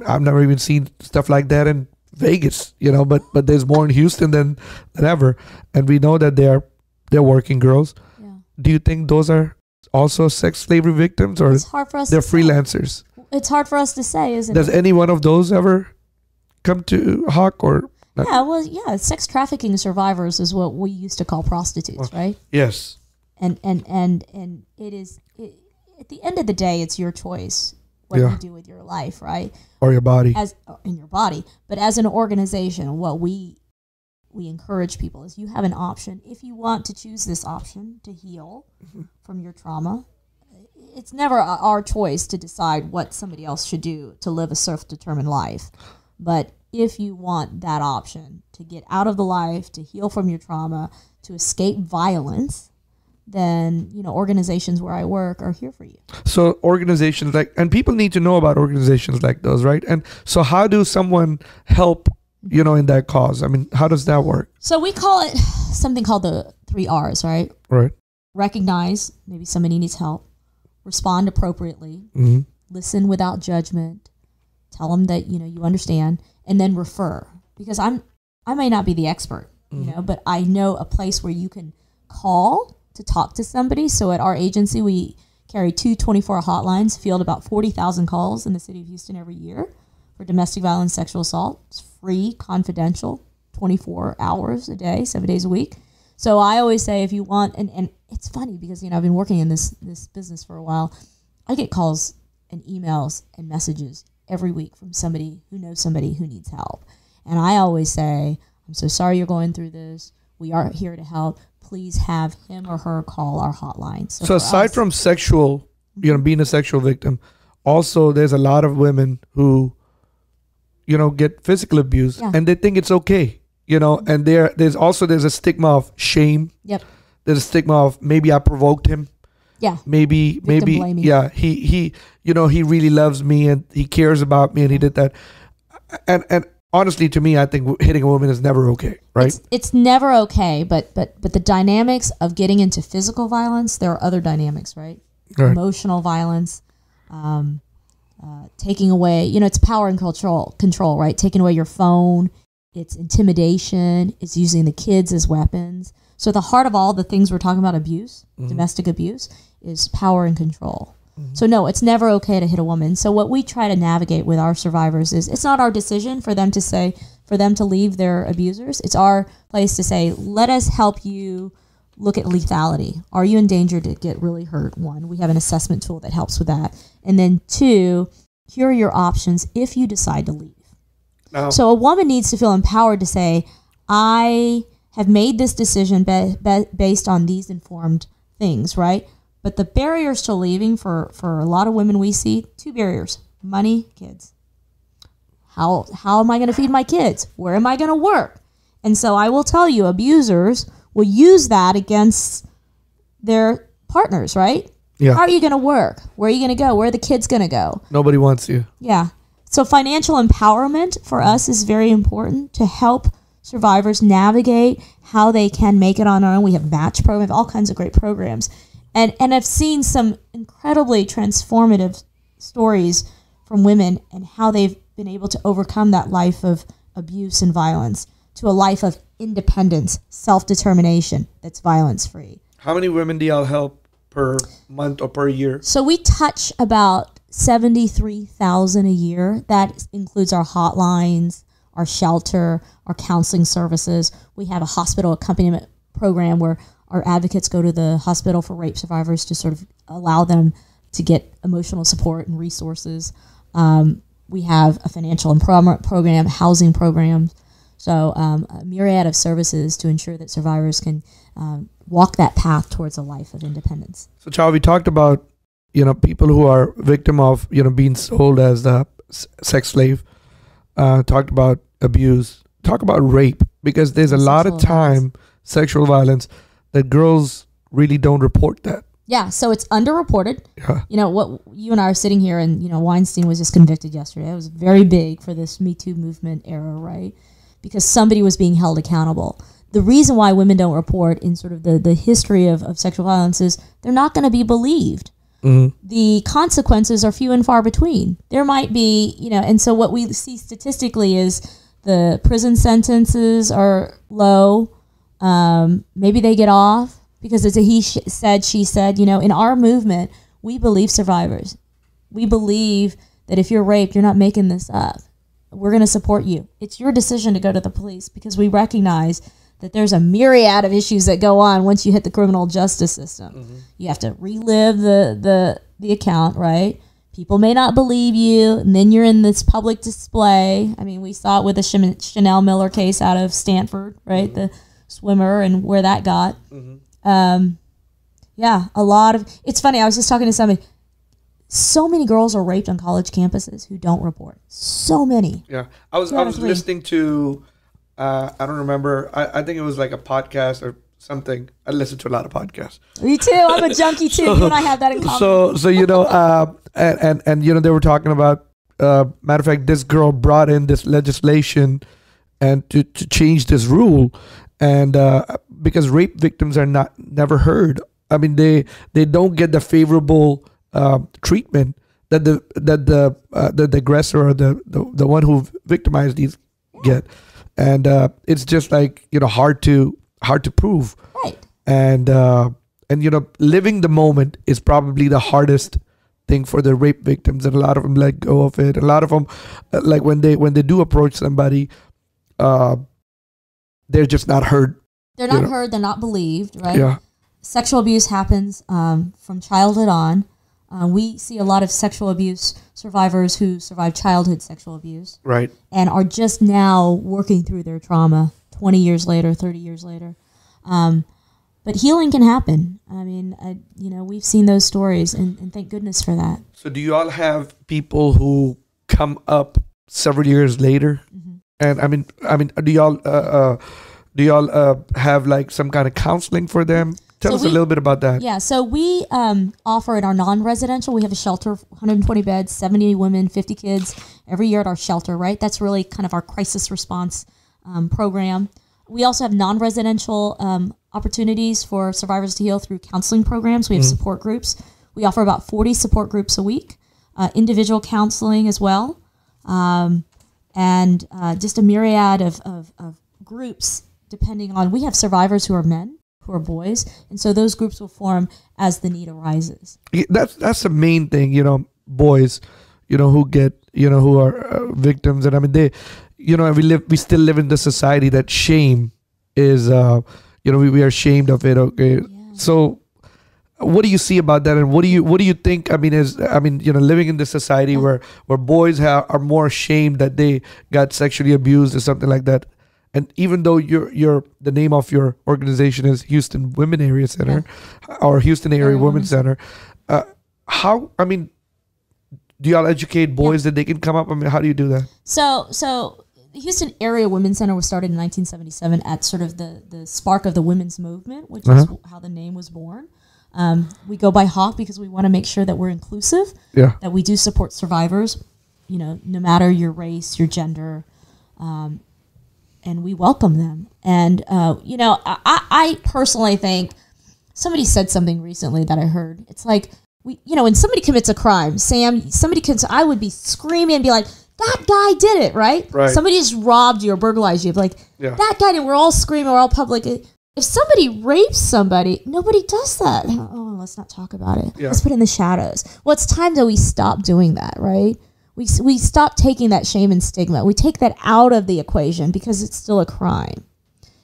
I've never even seen stuff like that in Vegas, but there's more in Houston than ever. And we know that they're working girls. Yeah. Do you think those are also sex slavery victims, or it's hard for us they're freelancers? It's hard for us to say, isn't Does it? any one of those ever come to Hawk, or not? Sex trafficking survivors is what we used to call prostitutes, right? Yes. And it is at the end of the day, it's your choice what you do with your life, right? Or your body. In your body. But as an organization, what we encourage people is you have an option. If you want to choose this option to heal from your trauma, it's never our choice to decide what somebody else should do to live a self-determined life. But if you want that option to get out of the life, to heal from your trauma, to escape violence, then, organizations where I work are here for you. So organizations and people need to know about organizations like those, right? And so how do someone help, in that cause? I mean, how does that work? So we call it something called the 3 R's, right? Right. Recognize maybe somebody needs help. Respond appropriately. Listen without judgment. Tell them that, you understand. And then refer. Because I may not be the expert, but I know a place where you can call to talk to somebody. So at our agency, we carry 2 24 hotlines, field about 40,000 calls in the city of Houston every year for domestic violence, sexual assault. It's free, confidential, 24 hours a day, 7 days a week. So I always say if you want, and it's funny because, I've been working in this business for a while. I get calls and emails and messages every week from somebody who knows somebody who needs help. And I always say, I'm so sorry you're going through this. We are here to help. Please have him or her call our hotline. So aside from sexual, being a sexual victim, also there's a lot of women who, get physical abuse and they think it's okay, and there's a stigma of shame. Yep. There's a stigma of maybe I provoked him. Yeah. Maybe, yeah, he really loves me and he cares about me and he did that. And honestly, to me, I think hitting a woman is never okay, right? It's never okay, but the dynamics of getting into physical violence, there are other dynamics, right? Emotional violence, taking away, it's power and control, right? Taking away your phone, it's intimidation, it's using the kids as weapons. So the heart of all the things we're talking about, abuse, domestic abuse, is power and control. So no, it's never okay to hit a woman. So what we try to navigate with our survivors is it's not our decision for them to leave their abusers. It's our place to say, let us help you look at lethality. Are you in danger to get really hurt? 1, we have an assessment tool that helps with that. And then 2, here are your options if you decide to leave. No. So a woman needs to feel empowered to say, I have made this decision based on these informed things, right? But the barriers to leaving for a lot of women we see, 2 barriers: money, kids. How am I going to feed my kids? Where am I going to work? And so I will tell you, abusers will use that against their partners, right? Yeah. How are you going to work? Where are you going to go? Where are the kids going to go? Nobody wants you. Yeah. So financial empowerment for us is very important to help survivors navigate how they can make it on their own. We have match programs, all kinds of great programs. And I've seen some incredibly transformative stories from women and how they've been able to overcome that life of abuse and violence to a life of independence, self-determination that's violence-free. How many women do y'all help per month or per year? So we touch about 73,000 a year. That includes our hotlines, our shelter, our counseling services. We have a hospital accompaniment program where our advocates go to the hospital for rape survivors to sort of allow them to get emotional support and resources. We have a financial empowerment program, housing programs. So a myriad of services to ensure that survivors can walk that path towards a life of independence. So, Chau, we talked about, people who are victim of, being sold as a sex slave. Talked about abuse. Talk about rape, because there's a lot of time, sexual violence, that girls really don't report that. Yeah, so it's underreported. Yeah. What you and I are sitting here, and Weinstein was just convicted yesterday. It was very big for this Me Too movement era, right? Because somebody was being held accountable. The reason why women don't report in sort of the history of sexual violence is they're not going to be believed. Mm-hmm. The consequences are few and far between. There might be, and so what we see statistically is the prison sentences are low. Maybe they get off because it's a he said, she said. In our movement, we believe survivors. We believe that if you're raped, you're not making this up. We're going to support you. It's your decision to go to the police, because we recognize that there's a myriad of issues that go on once you hit the criminal justice system. Mm-hmm. You have to relive the account, right? People may not believe you, and then you're in this public display. I mean, we saw it with the Chanel Miller case out of Stanford, right? Mm-hmm. The swimmer and where that got. Mm-hmm. Yeah, a lot of... It's funny, I was just talking to somebody. So many girls are raped on college campuses who don't report. So many. Yeah. I was listening to... I don't remember. I think it was like a podcast or something. I listen to a lot of podcasts. Me too. I'm a junkie too. You and I have that in common. So and they were talking about. Matter of fact, this girl brought in this legislation, and to change this rule, and because rape victims are never heard. I mean, they don't get the favorable treatment that the aggressor or the one who victimized these get. And it's just like hard to prove, right? And living the moment is probably the hardest thing for the rape victims, and a lot of them let go of it. A lot of them, like when they do approach somebody, they're just not heard. They're not heard. They're not believed, right? Yeah. Sexual abuse happens from childhood on. We see a lot of sexual abuse survivors who survived childhood sexual abuse. Right. And are just now working through their trauma 20 years later, 30 years later. But healing can happen. I mean, we've seen those stories, and thank goodness for that. So do you all have people who come up several years later? Mm-hmm. And I mean, do y'all have like some kind of counseling for them? Tell us a little bit about that. Yeah, so we offer in our non-residential, we have a shelter, 120 beds, 70 women, 50 kids every year at our shelter, right? That's really kind of our crisis response program. We also have non-residential opportunities for survivors to heal through counseling programs. We have support groups. We offer about 40 support groups a week, individual counseling as well, and just a myriad of groups depending on, we have survivors who are men, who are boys, and so those groups will form as the need arises. That's the main thing, boys, who get, who are victims, and I mean they, we still live in the society that shame is, we are ashamed of it. Okay, yeah. So what do you see about that, and what do you think? I mean, living in this society where boys are more ashamed that they got sexually abused or something like that. And even though the name of your organization is Houston Women Area Center, or Houston Area Women's Center, do y'all educate boys that they can come up? I mean, how do you do that? So the Houston Area Women's Center was started in 1977 at sort of the spark of the women's movement, which is how the name was born. We go by HAWK because we want to make sure that we're inclusive, that we do support survivors, no matter your race, your gender, and we welcome them. And, I personally think somebody said something recently that I heard. It's like, when somebody commits a crime, Sam, I would be screaming and be like, that guy did it, right? Somebody just robbed you or burglarized you. Like, that guy did. We're all screaming. We're all public. If somebody rapes somebody, nobody does that. Oh, let's not talk about it. Let's put it in the shadows. Well, it's time that we stop doing that, right? We stop taking that shame and stigma. We take that out of the equation because it's still a crime,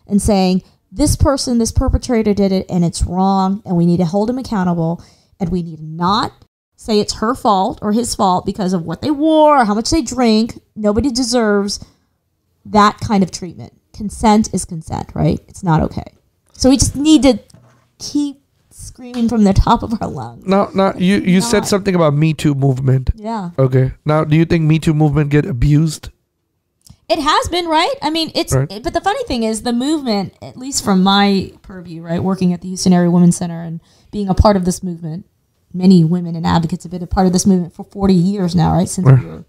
and saying this perpetrator did it and it's wrong, and we need to hold him accountable, and we need to not say it's her fault or his fault because of what they wore or how much they drink. Nobody deserves that kind of treatment. Consent is consent, right? It's not okay. So we just need to keep screaming from the top of our lungs. Now you said something about Me Too movement. Yeah. Okay. Now, do you think Me Too movement get abused? It has been, right? I mean, but the funny thing is the movement, at least from my purview, right, working at the Houston Area Women's Center and being a part of this movement, many women and advocates have been a part of this movement for 40 years now, right, since we were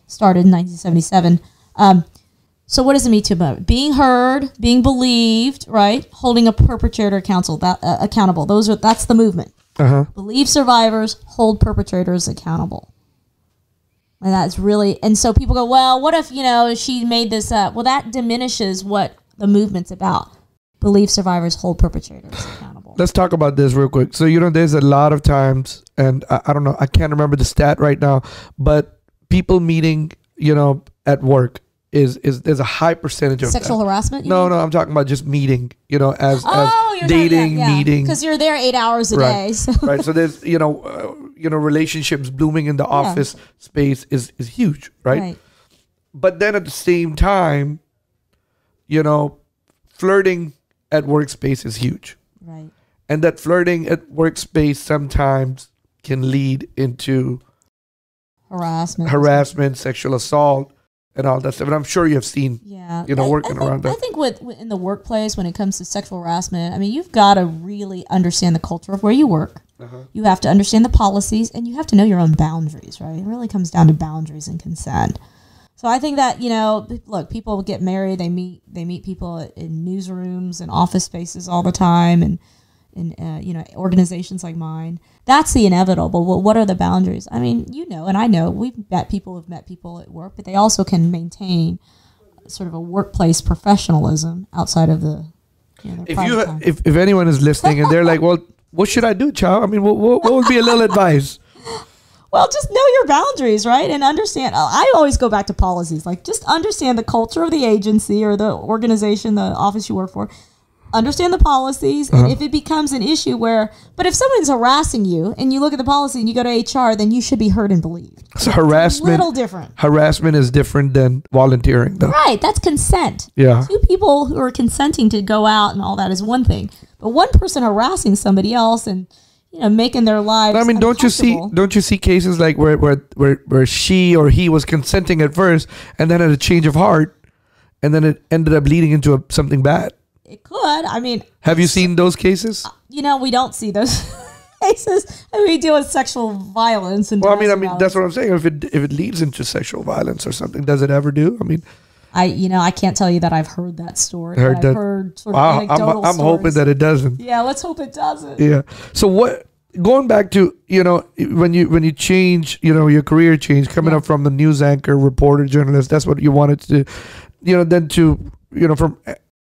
started in 1977. So what is the Me Too movement? Being heard, being believed, right, holding a perpetrator accountable. That's the movement. Believe survivors, hold perpetrators accountable. And that's really, and so people go, well, what if, she made this up? Well, that diminishes what the movement's about. Believe survivors, hold perpetrators accountable. Let's talk about this real quick. So, there's a lot of times, and I don't know, I can't remember the stat right now, but people meeting, at work is there's a high percentage of sexual harassment? No, I'm talking about just meeting, as dating, meeting. Because you're there 8 hours a day. So. Right. So there's, relationships blooming in the office space is huge, right? But then at the same time, flirting at workspace is huge. Right. And that flirting at workspace sometimes can lead into harassment, sexual assault, and all that stuff. And I'm sure you have seen, working around that. I think in the workplace, when it comes to sexual harassment, I mean, you've got to really understand the culture of where you work. You have to understand the policies, and you have to know your own boundaries, right? It really comes down to boundaries and consent. So I think that, look, people get married, they meet people in newsrooms and office spaces all the time, and in organizations like mine. That's the inevitable. Well, what are the boundaries? I mean, and I know we've met people who've met people at work, but they also can maintain sort of a workplace professionalism outside of the. If anyone is listening and they're like, well, what should I do, Chau? I mean, what would be a little advice? Well, just know your boundaries, right? And understand. I always go back to policies. Like, just understand the culture of the agency or the organization, the office you work for. Understand the policies, and if it becomes an issue but if someone's harassing you and you look at the policy and you go to HR, then you should be heard and believed. So harassment, a little different. Harassment is different than volunteering, though. Right, that's consent. Yeah. Two people who are consenting to go out and all that is one thing, but one person harassing somebody else and making their lives. I mean, don't you see cases like where she or he was consenting at first and then had a change of heart, and then it ended up leading into something bad. It could. I mean, have you seen those cases? We don't see those cases. I mean, we deal with sexual violence and. Well, I mean, that's what I'm saying. If it leads into sexual violence or something, does it ever do? I mean, I can't tell you that I've heard that story. I've heard sort of anecdotal I'm hoping that it doesn't. Yeah, let's hope it doesn't. Yeah. So going back to when you change your career change, coming up from the news anchor, reporter, journalist, that's what you wanted to do. Then to from.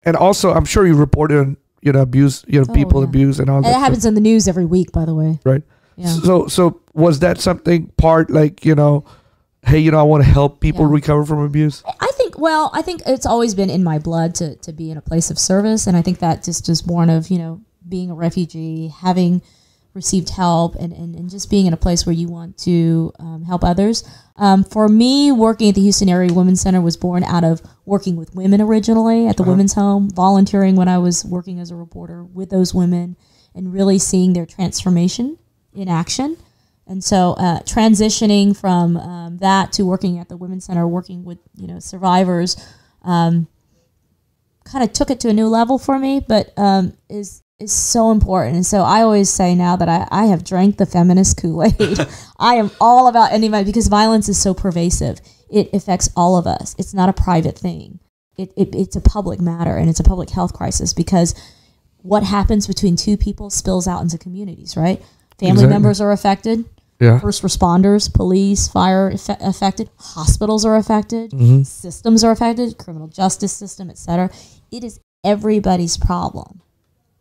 And also, I'm sure you reported on, abuse, people abuse and all that. And it happens in the news every week, by the way. Right. Yeah. So was that something part like, hey, I want to help people recover from abuse? I think it's always been in my blood to be in a place of service. And I think that just is born of, being a refugee, having received help and just being in a place where you want to help others. For me, working at the Houston Area Women's Center was born out of working with women originally at the women's home, volunteering when I was working as a reporter with those women, and really seeing their transformation in action. And so transitioning from that to working at the Women's Center, working with survivors, kind of took it to a new level for me, but is so important. And so I always say now that I have drank the feminist Kool-Aid. I am all about ending violence because violence is so pervasive. It affects all of us. It's not a private thing. It's a public matter, and it's a public health crisis because what happens between two people spills out into communities, right? Family members are affected. Yeah. First responders, police, fire affected. Hospitals are affected. Systems are affected. Criminal justice system, etc. It is everybody's problem.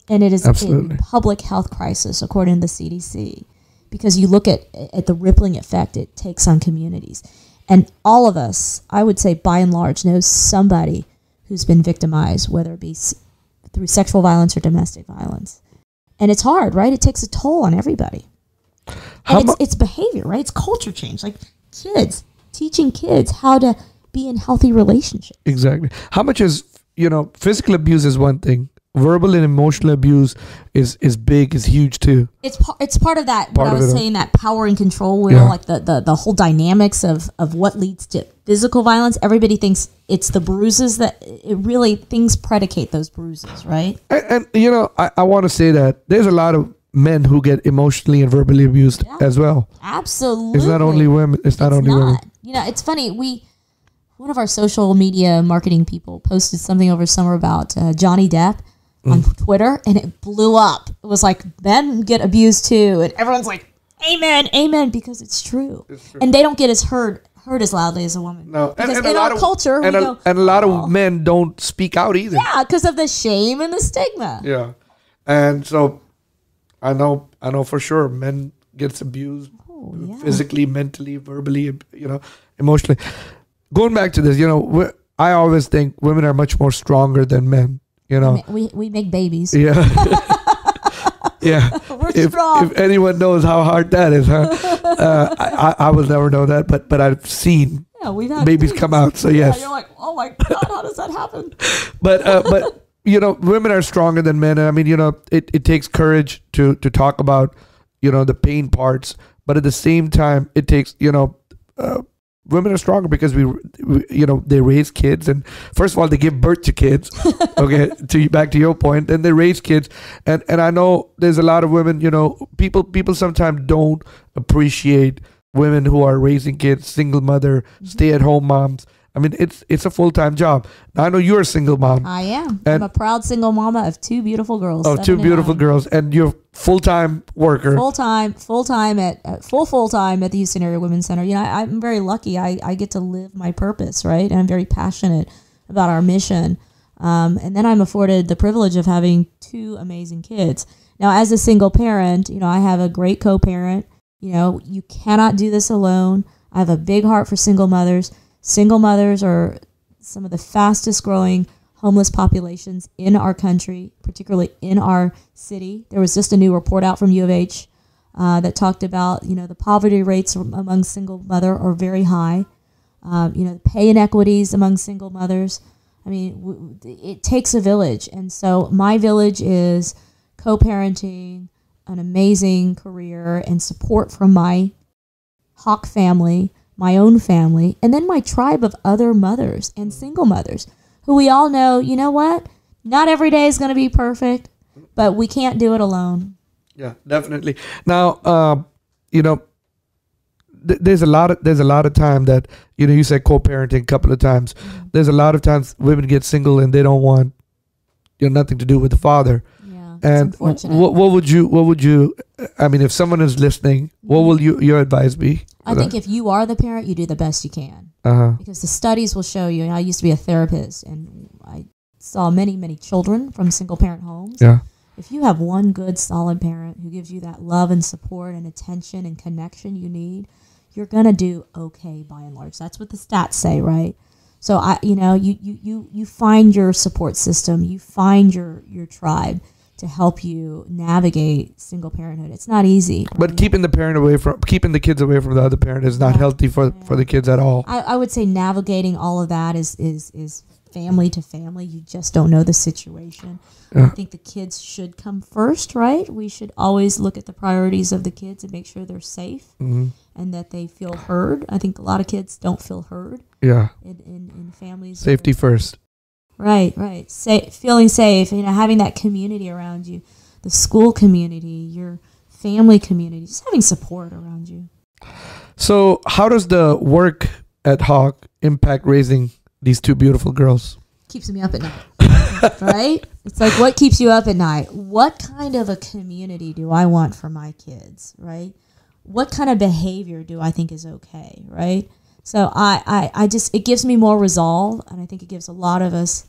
And it is a public health crisis, according to the CDC, because you look at the rippling effect it takes on communities. And all of us, I would say by and large, knows somebody who's been victimized, whether it be through sexual violence or domestic violence. And it's hard, right? It takes a toll on everybody. And it's behavior, right? It's culture change. Like kids, teaching kids how to be in healthy relationships. Exactly. How much is, physical abuse is one thing. Verbal and emotional abuse is big, is huge too. It's part of that. What I was saying, that power and control wheel, like the whole dynamics of what leads to physical violence. Everybody thinks it's the bruises things predicate those bruises, right? And I want to say that there's a lot of men who get emotionally and verbally abused as well. Absolutely. It's not only women. It's not only women. It's funny. One of our social media marketing people posted something over summer about Johnny Depp on Twitter, and it blew up. It was like, men get abused too, and everyone's like, amen, amen, because it's true. And they don't get as hurt as loudly as a woman. No, because in our culture, and a lot of men don't speak out either. Yeah, because of the shame and the stigma. Yeah, and so I know for sure men gets abused physically, mentally, verbally, emotionally. Going back to this, I always think women are much more stronger than men. We make babies. Yeah. Yeah. We're strong. If anyone knows how hard that is, huh? I will never know that, but I've seen we've had babies come out. So yes. You're like, oh my God, how does that happen? But women are stronger than men. I mean, it takes courage to talk about, the pain parts, but at the same time, it takes, women are stronger because they raise kids, and first of all, they give birth to kids. Okay, back to your point, and they raise kids, and I know there's a lot of women. People sometimes don't appreciate women who are raising kids, single mother, stay-at-home moms. I mean, it's a full-time job. Now, I know you're a single mom. I am. I'm a proud single mama of two beautiful girls. Oh, two beautiful girls, and you're full-time worker. Full-time at the Houston Area Women's Center. I'm very lucky. I get to live my purpose, right? And I'm very passionate about our mission. And then I'm afforded the privilege of having two amazing kids. Now, as a single parent, I have a great co-parent. You cannot do this alone. I have a big heart for single mothers. Single mothers are some of the fastest growing homeless populations in our country, particularly in our city. There was just a new report out from U of H that talked about, the poverty rates among single mother are very high. Pay inequities among single mothers. I mean, it takes a village. And so my village is co-parenting, an amazing career, and support from my Hawk family, my own family, and then my tribe of other mothers and single mothers who we all know, what? Not every day is going to be perfect, but we can't do it alone. Yeah, definitely. Now, there's a lot of time that, you said co-parenting a couple of times. Mm-hmm. There's a lot of times women get single and they don't want, nothing to do with the father. And what would you, I mean, if someone is listening, what will your advice be? I think if you are the parent, you do the best you can. Because the studies will show you, and I used to be a therapist, and I saw many, many children from single parent homes. Yeah. If you have one good, solid parent who gives you that love and support and attention and connection you need, you're going to do okay by and large. That's what the stats say, right? So, you find your support system, you find your tribe to help you navigate single parenthood. It's not easy. But keeping the kids away from the other parent is not healthy for the kids at all. I would say navigating all of that is family to family. You just don't know the situation. I think the kids should come first, right? We should always look at the priorities of the kids and make sure they're safe and that they feel heard. I think a lot of kids don't feel heard. Yeah. In families. Safety first. Right. Feeling safe, having that community around you, the school community, your family community, just having support around you. So how does the work at Hawk impact raising these two beautiful girls? Keeps me up at night, right? It's like, what keeps you up at night? What kind of a community do I want for my kids, right? What kind of behavior do I think is okay, right? So it gives me more resolve, and I think it gives a lot of us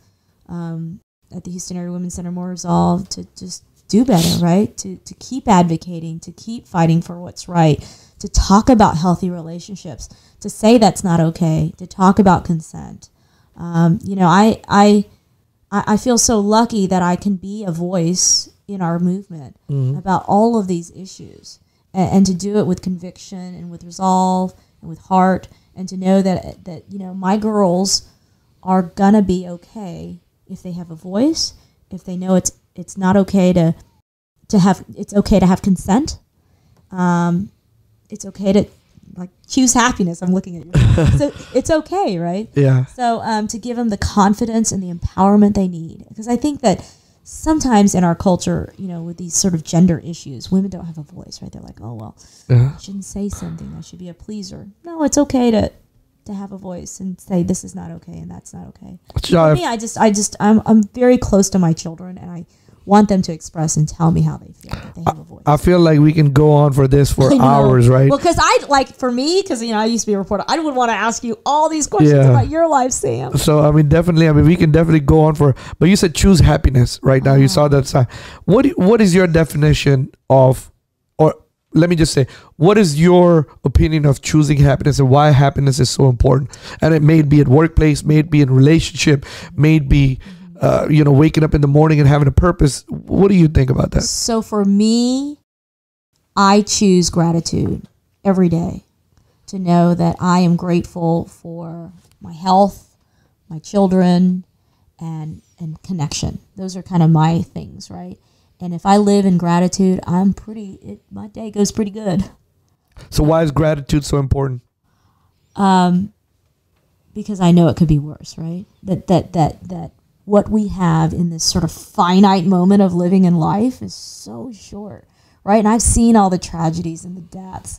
at the Houston Area Women's Center more resolve to just do better, right? To keep advocating, to keep fighting for what's right, to talk about healthy relationships, to say that's not okay, to talk about consent. I feel so lucky that I can be a voice in our movement about all of these issues, and to do it with conviction and with resolve and with heart and to know that my girls are gonna be okay if they have a voice, if they know it's not okay to have, it's okay to have consent. It's okay to choose happiness. I'm looking at you. So it's okay, right? Yeah. So to give them the confidence and the empowerment they need, because I think that sometimes in our culture, with these sort of gender issues, women don't have a voice, right? They're like, oh well, I shouldn't say something. I should be a pleaser. No, it's okay to have a voice and say this is not okay and that's not okay. For me, I'm very close to my children, and I want them to express and tell me how they feel, that they have a voice. I feel like we can go on for this for hours, right? Well, because I used to be a reporter. I would want to ask you all these questions about your life, Sam. So, we can definitely go on but you said choose happiness right now. You saw that sign. What is your definition of, or let me just say, what is your opinion of choosing happiness and why happiness is so important? And it may be at workplace, may it be in relationship, may it be waking up in the morning and having a purpose. What do you think about that? So for me, I choose gratitude every day, to know that I am grateful for my health, my children, and connection. Those are kind of my things, right? And if I live in gratitude, my day goes pretty good. So why is gratitude so important? Because I know it could be worse, right? That what we have in this sort of finite moment of living in life is so short, right? And I've seen all the tragedies and the deaths,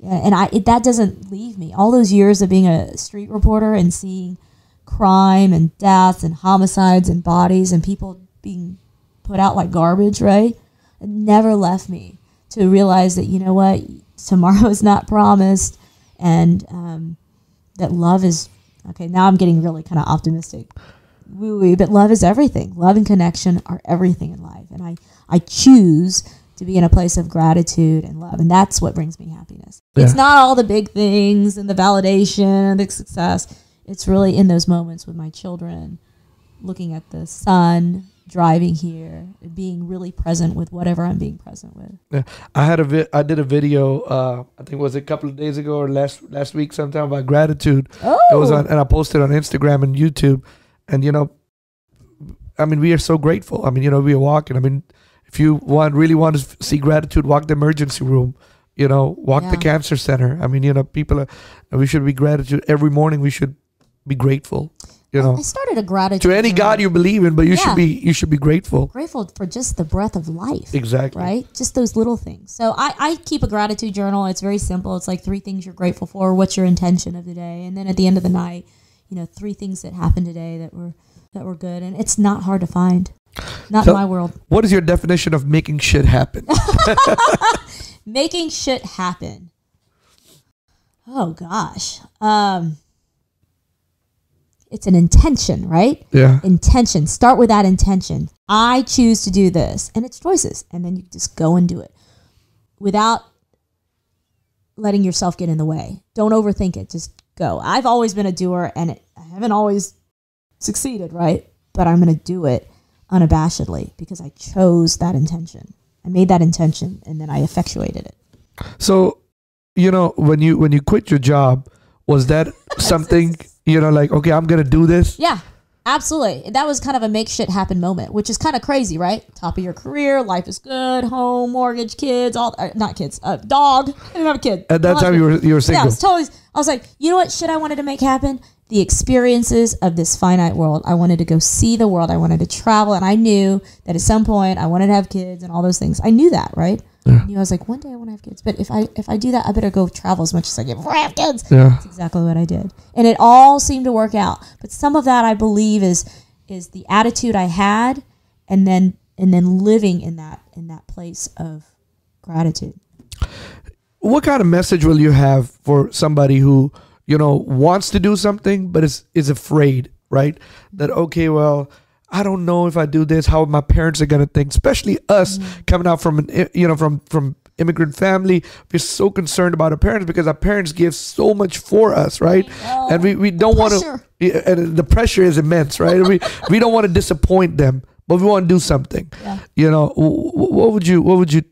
and that doesn't leave me. All those years of being a street reporter and seeing crime and death and homicides and bodies and people being put out like garbage, right? It never left me to realize that, tomorrow is not promised, and that love is, okay, now I'm getting really kind of optimistic. Woo-woo, but love is everything. Love and connection are everything in life. And I choose to be in a place of gratitude and love. And that's what brings me happiness. Yeah. It's not all the big things and the validation and the success. It's really in those moments with my children, looking at the sun, driving here, being really present with whatever I'm being present with. Yeah. I did a video, I think it was a couple of days ago or last week sometime, about gratitude. Oh. It was and I posted on Instagram and YouTube. And, we are so grateful. We are walking. If you really want to see gratitude, walk the emergency room, walk the cancer center. We should be gratitude every morning. We should be grateful, I started a gratitude to any journal. God you believe in, but you should be grateful. Grateful for just the breath of life. Exactly. Right? Just those little things. So I keep a gratitude journal. It's very simple. It's like 3 things you're grateful for. What's your intention of the day? And then at the end of the night, 3 things that happened today that were good, and it's not hard to find. Not in my world. What is your definition of making shit happen? Making shit happen. Oh gosh. It's an intention, right? Yeah. Intention. Start with that intention. I choose to do this, and it's choices, and then you just go and do it without letting yourself get in the way. Don't overthink it. Just go. I've always been a doer, and I haven't always succeeded, right? But I'm going to do it unabashedly because I chose that intention. I made that intention, and then I effectuated it. So, when you quit your job, was that something, okay, I'm going to do this? Yeah, absolutely. That was kind of a make shit happen moment, which is kind of crazy, right? Top of your career, life is good, home, mortgage, kids, not kids, dog. I didn't have a kid. At that time, you were single. Yeah, I was like, you know what shit I wanted to make happen? The experiences of this finite world. I wanted to go see the world. I wanted to travel. And I knew that at some point I wanted to have kids and all those things. I knew that, right? Yeah. I was like, one day I want to have kids. But if I do that, I better go travel as much as I can before I have kids. Yeah. That's exactly what I did. And it all seemed to work out. But some of that, I believe, is the attitude I had, and then living in that place of gratitude. What kind of message will you have for somebody who, wants to do something, but is afraid, right? That, okay, well, I don't know if I do this, how my parents are going to think, especially us coming out from from immigrant family. We're so concerned about our parents because our parents give so much for us, right? And we don't want to, and the pressure is immense, right? we don't want to disappoint them, but we want to do something. Yeah. What would you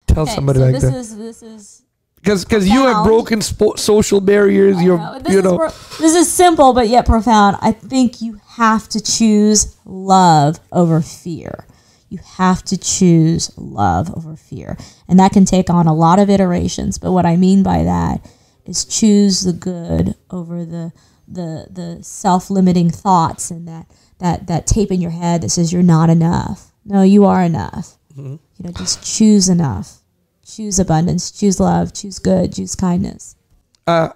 tell somebody like that? This is because you have broken social barriers. This is simple but yet profound. I think you have to choose love over fear. You have to choose love over fear, and that can take on a lot of iterations. But what I mean by that is choose the good over the self-limiting thoughts and that tape in your head that says you're not enough. No, you are enough. Mm-hmm. Just choose enough. Choose abundance, choose love, choose good, choose kindness. I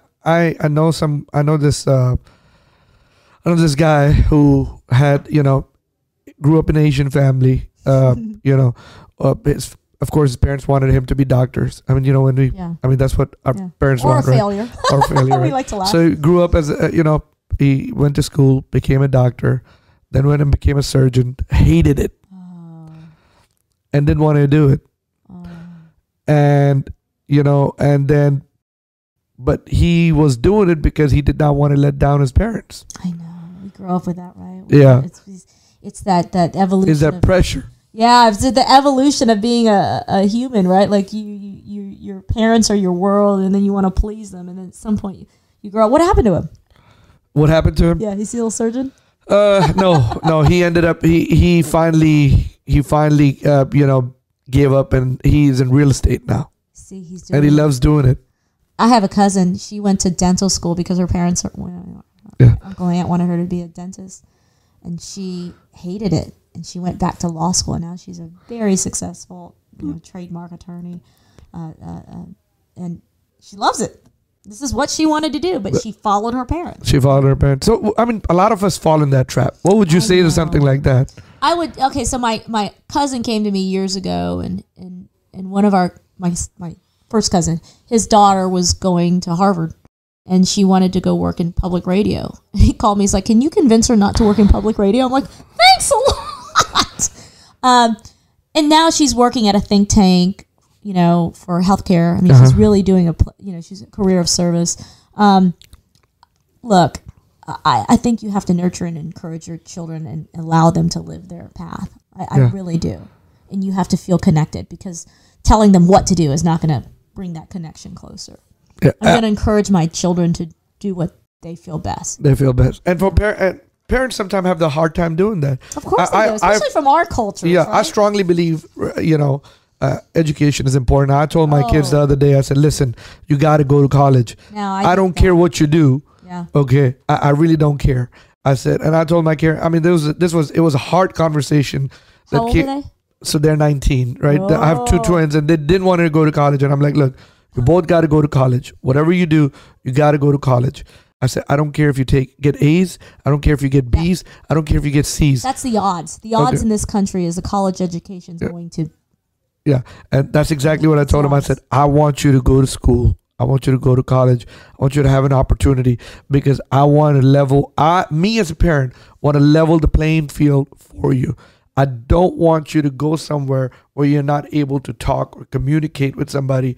know this guy who had, grew up in an Asian family. Of course, his parents wanted him to be doctors. I mean, that's what our parents want, right? Or failure. We like to laugh. So he grew up as he went to school, became a doctor, then went and became a surgeon, hated it, and didn't want to do it. But he was doing it because he did not want to let down his parents. I know. We grow up with that, right? Yeah. It's that evolution. Is that pressure? Yeah, it's the evolution of being a human, right? Like your parents are your world, and then you want to please them, and then at some point you grow up. What happened to him? What happened to him? Yeah, he's still a surgeon? No. He ended up, he finally, gave up, and he's in real estate now. See, he's doing and he loves doing it. I have a cousin. She went to dental school because her parents, uncle and aunt wanted her to be a dentist, and she hated it. And she went back to law school, and now she's a very successful, trademark attorney, and she loves it. This is what she wanted to do, but she followed her parents. So, I mean, a lot of us fall in that trap. What would you say to something like that? I would. Okay, so my cousin came to me years ago, and one of my first cousin, his daughter was going to Harvard, and she wanted to go work in public radio. And he called me. He's like, "Can you convince her not to work in public radio?" I'm like, "Thanks a lot." And now she's working at a think tank, for healthcare. I mean, she's really doing she's a career of service. Look, I think you have to nurture and encourage your children and allow them to live their path. I really do. And you have to feel connected, because telling them what to do is not going to bring that connection closer. Yeah. I'm going to encourage my children to do what they feel best. And for parents sometimes have the hard time doing that. Of course they do, especially from our culture. Yeah, right? I strongly believe, education is important. I told my kids the other day, I said, listen, you got to go to college. Now, I don't care what you do. Yeah. Okay. I really don't care. I said, and I told my kids, I mean, it was a hard conversation. How old are they? So they're 19, right? Oh. I have two twins, and they didn't want to go to college. And I'm like, look, you both got to go to college. Whatever you do, you got to go to college. I said, I don't care if you get A's. I don't care if you get B's. I don't care if you get C's. That's the odds. The odds in this country is a college education is going to. Yeah, and that's exactly what I told him. I said, I want you to go to school. I want you to go to college. I want you to have an opportunity, because I want to me as a parent, want to level the playing field for you. I don't want you to go somewhere where you're not able to talk or communicate with somebody,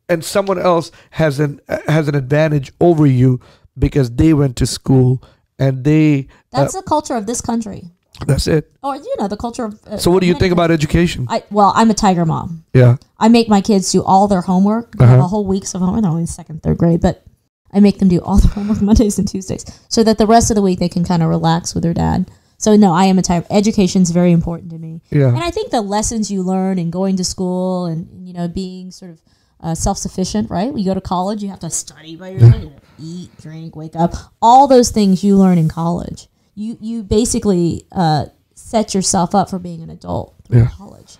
and someone else has an advantage over you because they went to school and they. That's the culture of this country. That's it. Or the culture of. So what do you think about education? I'm a tiger mom. Yeah. I make my kids do all their homework. They have a whole week's of homework. They're only in second, third grade, but I make them do all their homework Mondays and Tuesdays, so that the rest of the week they can kind of relax with their dad. So no, I am a tiger. Education is very important to me. Yeah. And I think the lessons you learn in going to school and being sort of self-sufficient, right? When you go to college, you have to study by yourself, eat, drink, wake up. All those things you learn in college. You basically set yourself up for being an adult through college.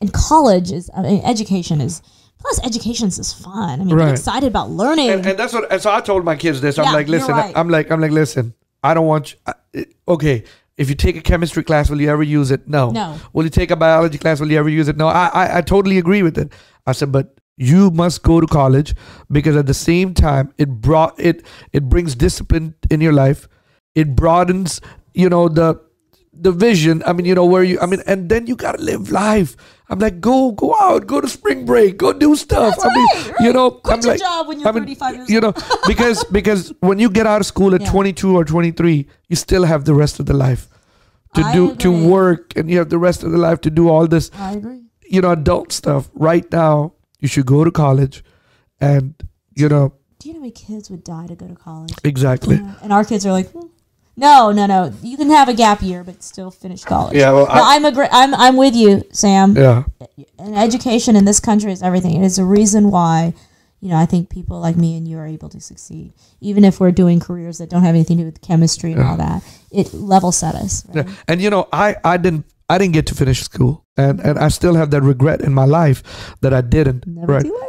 And college education is fun. I mean, I'm excited about learning. And that's what. And so I told my kids this. I'm like, listen. Right. I'm like, listen. I don't want you. Okay. If you take a chemistry class, will you ever use it? No. Will you take a biology class? Will you ever use it? No. I totally agree with it. I said, but you must go to college, because at the same time, it brings discipline in your life. It broadens, the vision. I mean, where you. I mean, and then you gotta live life. I'm like, go out, go to spring break, go do stuff. That's right. Quit your job when you're 35 years old. because when you get out of school at 22 or 23, you still have the rest of the life to work, and you have the rest of the life to do all this. I agree. Adult stuff. Right now, You should go to college, and do you know how many kids would die to go to college? Exactly. And our kids are like, no. You can have a gap year, but still finish college. Yeah, well, I'm with you, Sam. Yeah. And education in this country is everything. It is a reason why, I think people like me and you are able to succeed, even if we're doing careers that don't have anything to do with chemistry and all that. It level set us. Right? Yeah. And I didn't get to finish school, and I still have that regret in my life that I didn't. Never too late.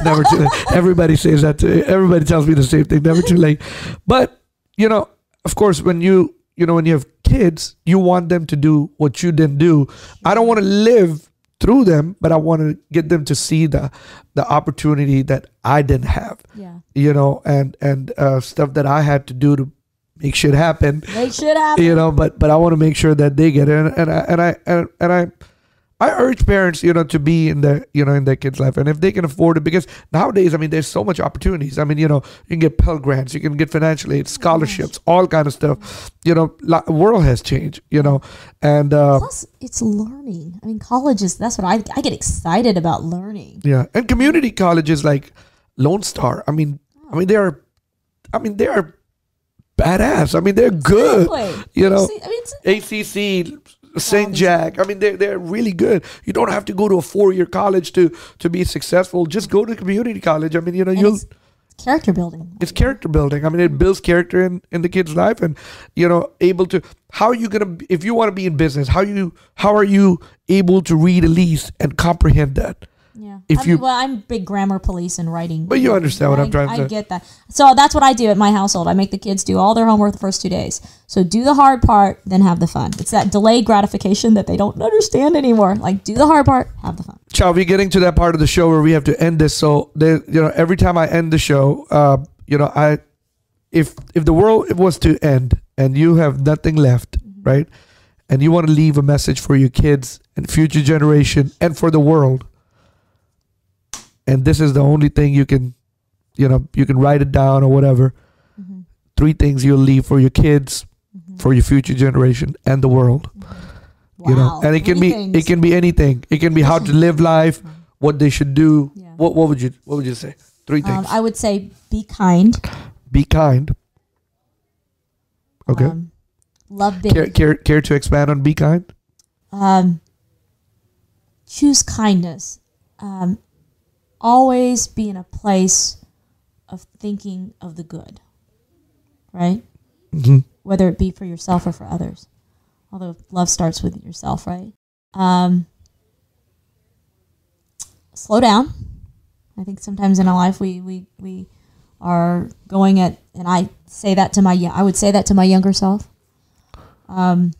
Never too late. Everybody says that to me. Everybody tells me the same thing. Never too late. But of course, when you have kids, you want them to do what you didn't do. I don't want to live through them, but I want to get them to see the opportunity that I didn't have. Yeah. And stuff that I had to do to make shit happen. Make shit happen. But I want to make sure that they get it. And I urge parents, to be in their kids' life, and if they can afford it, because nowadays, I mean, there's so much opportunities. I mean, you can get Pell Grants, you can get financial aid, scholarships, all kind of stuff. The world has changed, and plus it's learning. I mean, colleges. That's what I get excited about learning. Yeah, and community colleges like Lone Star. I mean, they are badass. I mean, they're good. ACC. St. Jack. I mean, they're really good. You don't have to go to a 4-year college to be successful. Just go to community college. I mean, it's character building. It's character building. I mean, it builds character in the kid's life, and able to. How are you gonna, if you want to be in business? How are you able to read a lease and comprehend that? Yeah. I'm big grammar police and writing. But you understand what I'm trying to say. I get that. So that's what I do at my household. I make the kids do all their homework the first 2 days. So do the hard part, then have the fun. It's that delayed gratification that they don't understand anymore. Like, do the hard part, have the fun. Chau, we're getting to that part of the show where we have to end this. So every time I end the show, if the world was to end and you have nothing left, right? And you want to leave a message for your kids and future generation and for the world, and this is the only thing you can write it down or whatever. 3 things you'll leave for your kids, for your future generation, and the world. Wow. And it can be anything. It can be how to live life, what they should do. Yeah. What would you say? 3 things. I would say be kind. Be kind. Okay. Love big. Care to expand on be kind? Choose kindness. Always be in a place of thinking of the good, right? Whether it be for yourself or for others. Although love starts with yourself, right? Slow down. I think sometimes in our life we are going at, and I would say that to my younger self. Wear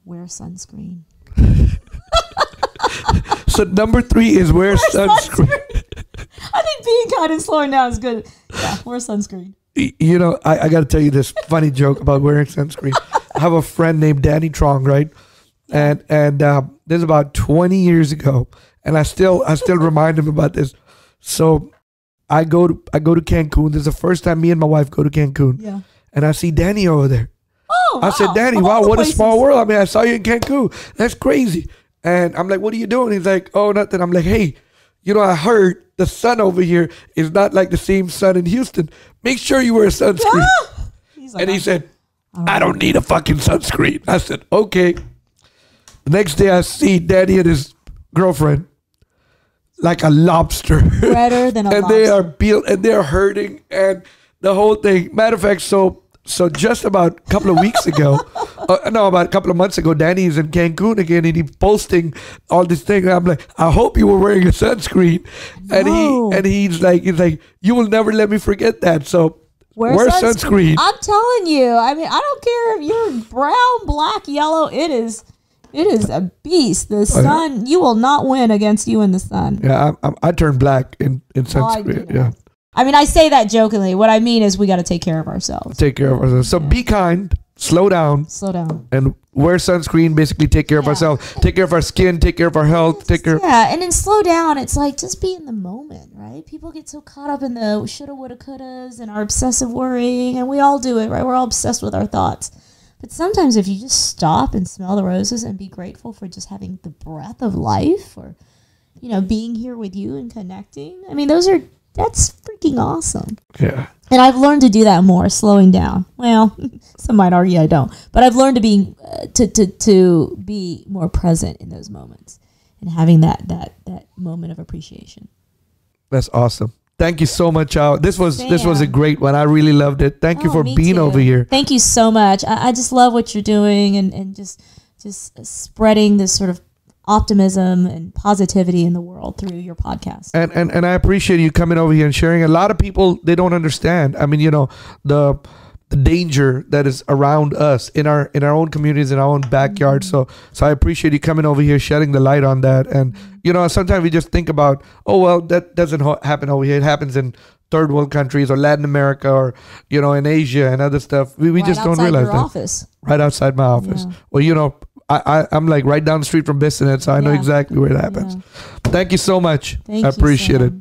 sunscreen. So number 3 is wear sunscreen. I think being kind and slowing down is good. Yeah, wear sunscreen. I got to tell you this funny joke about wearing sunscreen. I have a friend named Danny Trong, right? And this is about 20 years ago, and I still remind him about this. So I go to Cancun. This is the first time me and my wife go to Cancun. Yeah. And I see Danny over there. Oh, wow. I said, Danny, wow, what a small world. I mean, I saw you in Cancun. That's crazy. And I'm like, what are you doing? He's like, oh, nothing. I'm like, hey, I heard the sun over here is not like the same sun in Houston. Make sure you wear sunscreen. And he said, I don't need a fucking sunscreen. I said, okay. The next day I see Danny and his girlfriend like a lobster. Redder than a and lobster. They are peeled and they're hurting and the whole thing. Matter of fact, so just about a couple of weeks ago, about a couple of months ago, Danny is in Cancun again and he's posting all these things. I'm like, I hope you were wearing a sunscreen. No. And he's like, you will never let me forget that. So wear sunscreen. I'm telling you. I mean, I don't care if you're brown, black, yellow. It is a beast. The sun, you will not win against you in the sun. Yeah, I turn black in sunscreen. Yeah. I mean, I say that jokingly. What I mean is we got to take care of ourselves. So be kind, slow down, and wear sunscreen. Basically, take care of ourselves. Take care of our skin. Take care of our health. And then slow down. It's like just be in the moment, right? People get so caught up in the shoulda, woulda, couldas and our obsessive worrying, and we all do it, right? We're all obsessed with our thoughts. But sometimes if you just stop and smell the roses and be grateful for just having the breath of life, or being here with you and connecting. I mean, that's freaking awesome. Yeah. And I've learned to do that more, slowing down. Well, some might argue I don't, but I've learned to be more present in those moments and having that moment of appreciation. That's awesome. Thank you so much, Chau. This was a great one. I really loved it. Thank you for being over here. Thank you so much. I just love what you're doing and just spreading this sort of optimism and positivity in the world through your podcast. And I appreciate you coming over here and sharing. A lot of people, they don't understand. I mean, the danger that is around us in our own communities, in our own backyard. So I appreciate you coming over here, shedding the light on that. And sometimes we just think about, oh well, that doesn't happen over here. It happens in third world countries or Latin America or in Asia and other stuff. We just don't realize that. Office. Right outside my office. Yeah. Well, I'm like right down the street from Bissonnet, so I know exactly where it happens. Yeah. Thank you so much. I appreciate it.